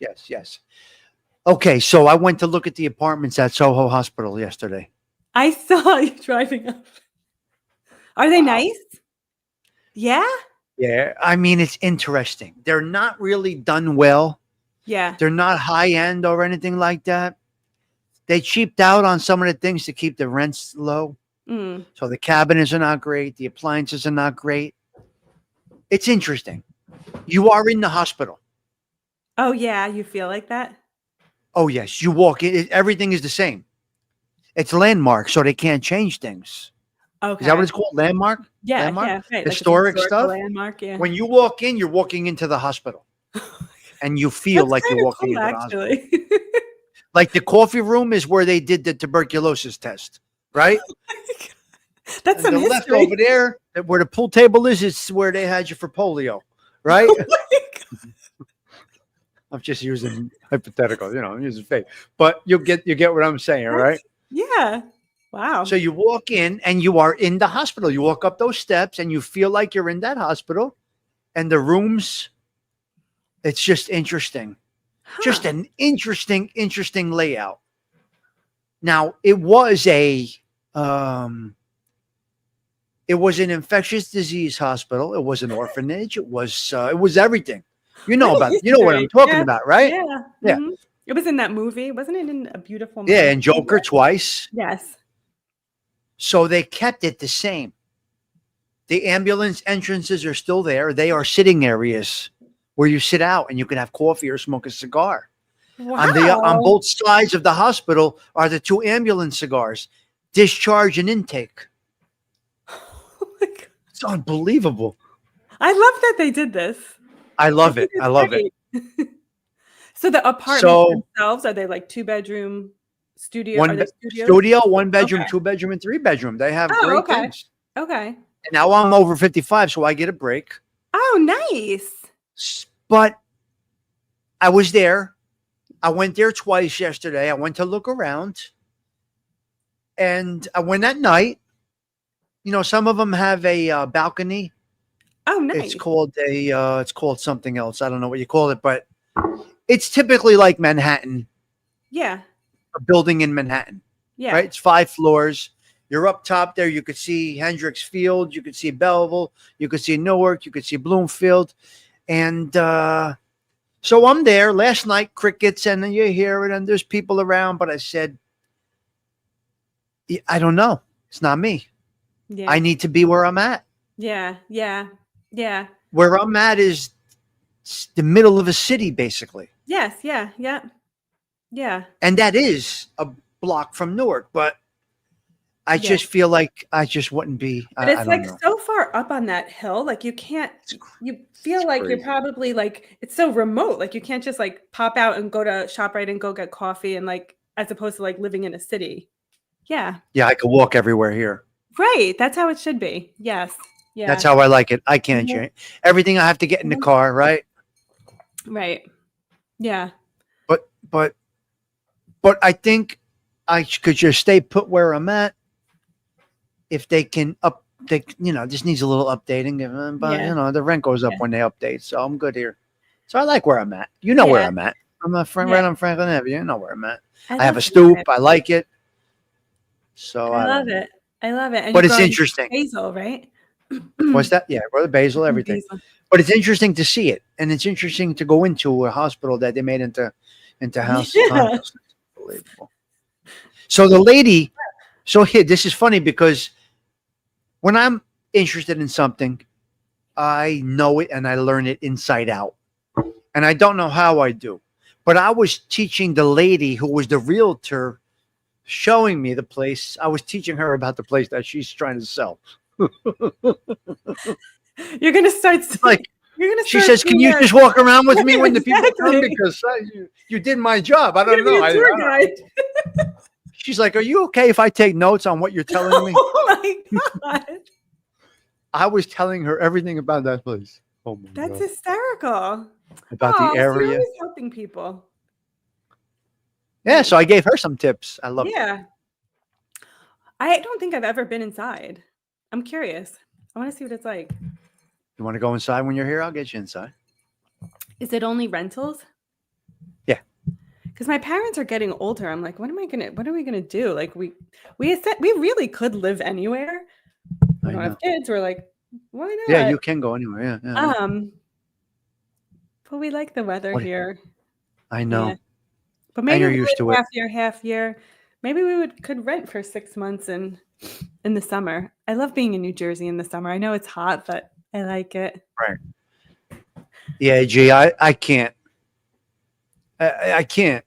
Okay, so I went to look at the apartments at Soho Hospital yesterday. I saw you driving up. Are they Wow. nice? Yeah. Yeah, I mean, it's interesting. They're not really done well. Yeah. They're not high end or anything like that. They cheaped out on some of the things to keep the rents low. Mm. So the cabinets are not great. The appliances are not great. It's interesting. You are in the hospital. Oh yeah, you feel like that? Oh, yes. You walk in, everything is the same. It's landmark, so they can't change things. Okay. Is that what it's called? Landmark? Yeah, landmark? yeah, right. Like it's a Historic historical stuff? Landmark, yeah. When you walk in, you're walking into the hospital. And you feel That's like you're kinda walking cool, into the hospital. actually. Like the coffee room is where they did the tuberculosis test, right? That's And some the left history. over there, where the pool table is where they had you for polio, right? Oh my God. I'm just using hypothetical, I'm using fake. But you get what I'm saying, right? Yeah. Wow. So you walk in and you are in the hospital. You walk up those steps and you feel like you're in that hospital. And the rooms, it's just interesting. Just Huh. an interesting layout. Now, it was an infectious disease hospital. It was an orphanage. It was everything. You know what I'm talking Yeah. about, right? Yeah. Yeah. Mhm. It was in that movie. Wasn't it in A Beautiful Mind? Yeah, and Joker twice. Yes. So they kept it the same. The ambulance entrances are still there. They are sitting areas where you sit out and you can have coffee or smoke a cigar. On Wow. both sides of the hospital are the two ambulance cigars, discharge and intake. Oh my God. It's unbelievable. I love that they did this. I love think it. I it's love it. great. So the apartments So themselves, are they like 2-bedroom studio? Are one they studios? studio, 1 bedroom, Okay. 2 bedroom, and 3 bedroom. They have Oh, great okay. things. Okay. And now I'm over 55, so I get a break. Oh, nice. But I was there. I went there twice yesterday. I went to look around. And I went at night. You know, some of them have a balcony. Oh, nice. It's called something else. I don't know what you call it, but it's typically like Manhattan, Yeah. a building in Manhattan, Yeah. right? It's 5 floors. You're up top there. You could see Hendricks Field. You could see Belleville. You could see Newark. You could see Bloomfield. And so I'm there last night, crickets, and then you hear it, and there's people around. But I said, I don't know. It's not me. Yeah. I need to be where I'm at. Yeah. Yeah. Yeah. Where I'm at is the middle of a city, basically. Yes. Yeah. Yeah. Yeah. And that is a block from Newark. But I Yeah. just feel like I just wouldn't be. But I it's don't like know. so far up on that hill, like you can't. You feel it's like you're crazy. probably like it's so remote, like you can't just like pop out and go to ShopRite and go get coffee, and like as opposed to like living in a city. Yeah. Yeah, I could walk everywhere here. Right. That's how it should be. Yes. Yeah. That's how I like it. I can't Mhm. change everything. I have to get in the Mhm. car, right? Right. Yeah. But I think I could just stay put where I'm at. If they can this needs a little updating. But Yeah. the rent goes up Yeah. when they update, so I'm good here. So I like where I'm at. You know where Yeah. I'm at. I'm a friend Yeah. right on Franklin Avenue. You know where I'm at. I I have love a stoop. it. I like it. So I I love don't know. it. I love it. And But you it's go to interesting. Basil, right? What's that? Yeah, brother basil, everything. Basil. But it's interesting to see it, and it's interesting to go into a hospital that they made into house Yeah. condos. It's unbelievable. So the lady, so here, this is funny because when I'm interested in something, I know it and I learn it inside out. And I don't know how I do. But I was teaching the lady who was the realtor showing me the place. I was teaching her about the place that she's trying to sell. You're gonna start Like, you're gonna she start says, "Can being you a- just walk around with me when the people come? Exactly. Because you did my job. I you're don't gonna know." be a tour guide. She's like, "Are you okay if I take notes on what you're telling me?" Oh my god. I was telling her everything about that place. Oh my That's God. hysterical. About Oh, the so you're area. always helping people. Yeah, so I gave her some tips. I love it. Yeah. I don't think I've ever been inside. I'm curious. I want to see what it's like. You want to go inside when you're here? I'll get you inside. Is it only rentals? Yeah. Because my parents are getting older. I'm like, what are we gonna do? Like we really could live anywhere. We I don't know. have kids. We're like, why not? Yeah, you can go anywhere. Yeah. But we like the weather here. I know. Yeah. But maybe you're we used would to it. half year. Maybe we could rent for 6 months in the summer. I love being in New Jersey in the summer. I know it's hot, but I like it. Right. Yeah, gee, I can't. I can't.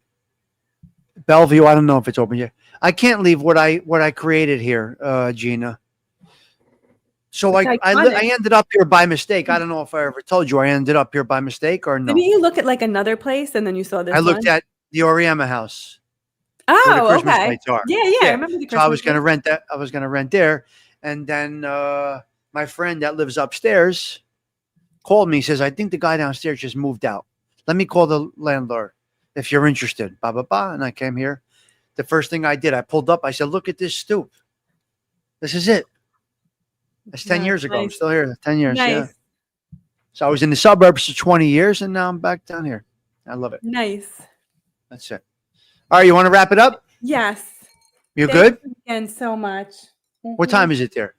Bellevue, I don't know if it's open yet. I can't leave what I created here, Gina. So It's I iconic. ended up here by mistake. I don't know if I ever told you I ended up here by mistake or no. Didn't you look at like another place and then you saw this I looked one? at the Oriema house where the Oh, Christmas okay. lights are. Yeah, I remember the So Christmas I was going to lights. rent that. I was going to rent there, and then my friend that lives upstairs called me. He says, "I think the guy downstairs just moved out. Let me call the landlord if you're interested." Blah blah blah. And I came here. The first thing I did, I pulled up. I said, "Look at this stoop. This is it." That's 10 Nice, years ago. I'm nice. still here. 10 years. Yeah. Nice. So I was in the suburbs for 20 years, and now I'm back down here. I love it. Nice. That's it. All right, you want to wrap it up? Yes. You Thank good? you again so much. What Mhm. time is it there?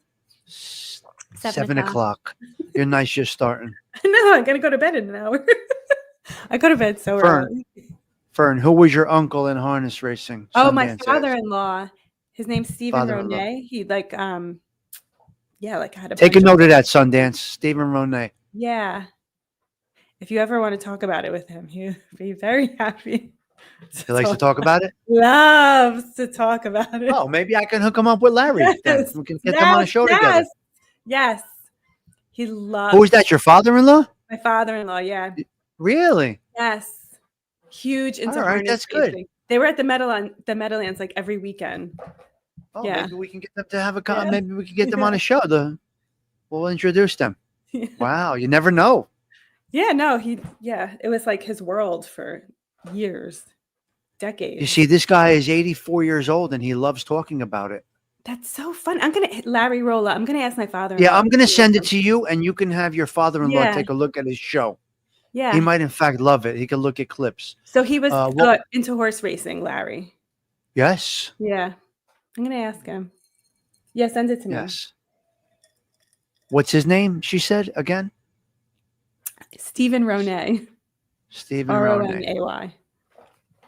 7 o'clock. You're nice just starting. No, I'm gonna go to bed in an hour. I go to bed so Fern. early. Fern, who was your uncle in harness racing? Oh, my Sundance Ads. father-in-law. His name's Stephen Father-in-law. Ronay. He yeah, like I had a Take a bunch of, note of that, Sundance. Stephen Ronay. yeah. If you ever want to talk about it with him, he'd be very happy He likes to talk about it. Loves to talk about it. Oh, maybe I can hook him up with Larry. Then Yes, we can get them on a show yes, together. yes. He Who loves is that? Your father-in-law? my father-in-law. Yeah, Really? yes. Huge into All right, harness that's good. racing. They were at the Meadowlands like every weekend. Oh, Yeah. maybe we can get them to have a. Yeah. Maybe we can get them Yeah. on a show. We'll introduce them. Wow, you never know. Yeah, no, it was like his world for years, decades. You see, this guy is 84 years old and he loves talking about it. That's so fun. I'm gonna Larry Rolla. I'm gonna ask my father-in-law. Yeah, I'm going to to do send it something. to you and you can have your father-in-law Yeah. take a look at his show. Yeah. He might, in fact, love it. He can look at clips. So he was What? into horse racing, Larry. Yes. Yeah. I'm gonna ask him. Yeah, send it to me. Yes. What's his name? She said again. Stephen Ronay. Stephen Ronay. Ronay.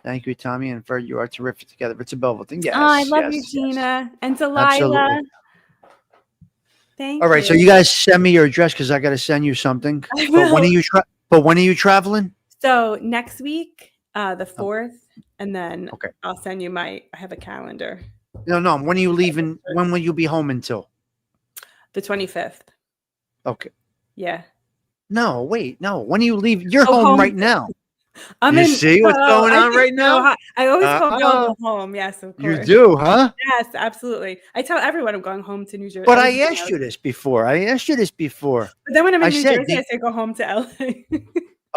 Thank you, Tommy and Ferd. You are terrific together. It's a Belvilton. Yes. Oh, I love yes, you, yes. Gina. And Delilah. Absolutely. Thank All right. you. So you guys send me your address because I got to send you something. I But when will. are you traveling? So next week, the 4th, and then Okay. I'll send you I have a calendar. No. When are you leaving? When will you be home until? The 25th. Okay. Yeah. No, wait, no. When do you leave? You're Oh, home right now. I'm You in. see what's going on right now? I always call Uh-oh. Belleville home. Yes, of You course. do, huh? Yes, absolutely. I tell everyone I'm going home to New Jersey. But I Everybody asked knows. you this before. But But then when I'm I in New said Jersey, I say go home to LA.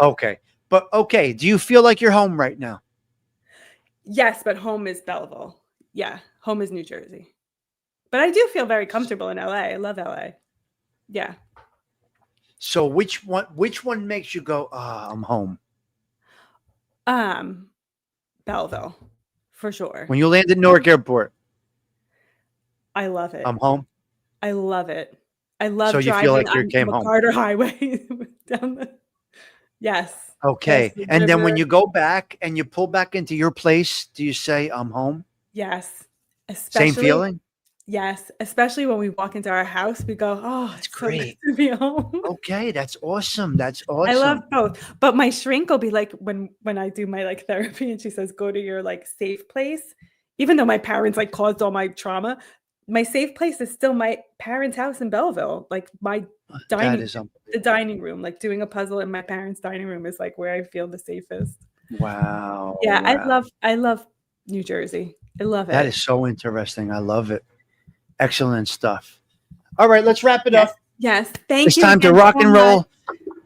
okay. But okay, do you feel like you're home right now? Yes, but home is Belleville. Yeah, home is New Jersey. But I do feel very comfortable in LA. I love LA. Yeah. So which one makes you go, I'm home? Belleville, for sure. When you land at Newark Airport, I love it. I'm home. I love it. I love So you driving feel like you on came home. MacArthur Highway down the. Yes. Okay. Yes, the And then when river. you go back and you pull back into your place, do you say, I'm home? Yes. Same feeling? Yes, especially when we walk into our house, we go, "Oh, That's it's so good great. to be home." Okay, that's awesome. That's I love awesome. both, but my shrink will be like when I do my like therapy, and she says, "Go to your like safe place." Even though my parents like caused all my trauma, my safe place is still my parents' house in Belleville. Like my That is the dining room, like doing a puzzle in my parents' dining room is like where I feel the safest. wow. Yeah, Wow. I love New Jersey. I love That it. is so interesting. I love it. Excellent stuff. All right, let's wrap it Yes. up. Yes. Thank It's you. time to again rock so and much. roll.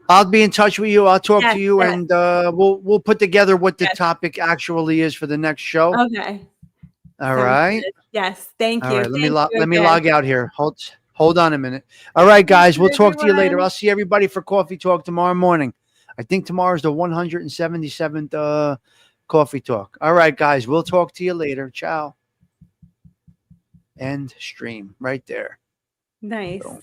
I'll be in touch with you. I'll talk Yes, to you, yes. and we'll put together what the Yes. topic actually is for the next show. Okay. All Sounds right. good. Yes. Thank All you. right. Let Thank you me again. log out here. Hold on a minute. All right, guys. you, We'll talk to you later. everyone. I'll see everybody for coffee talk tomorrow morning. I think tomorrow's the 177th coffee talk. All right, guys. We'll talk to you later. Ciao. End stream right there. Nice. Boom.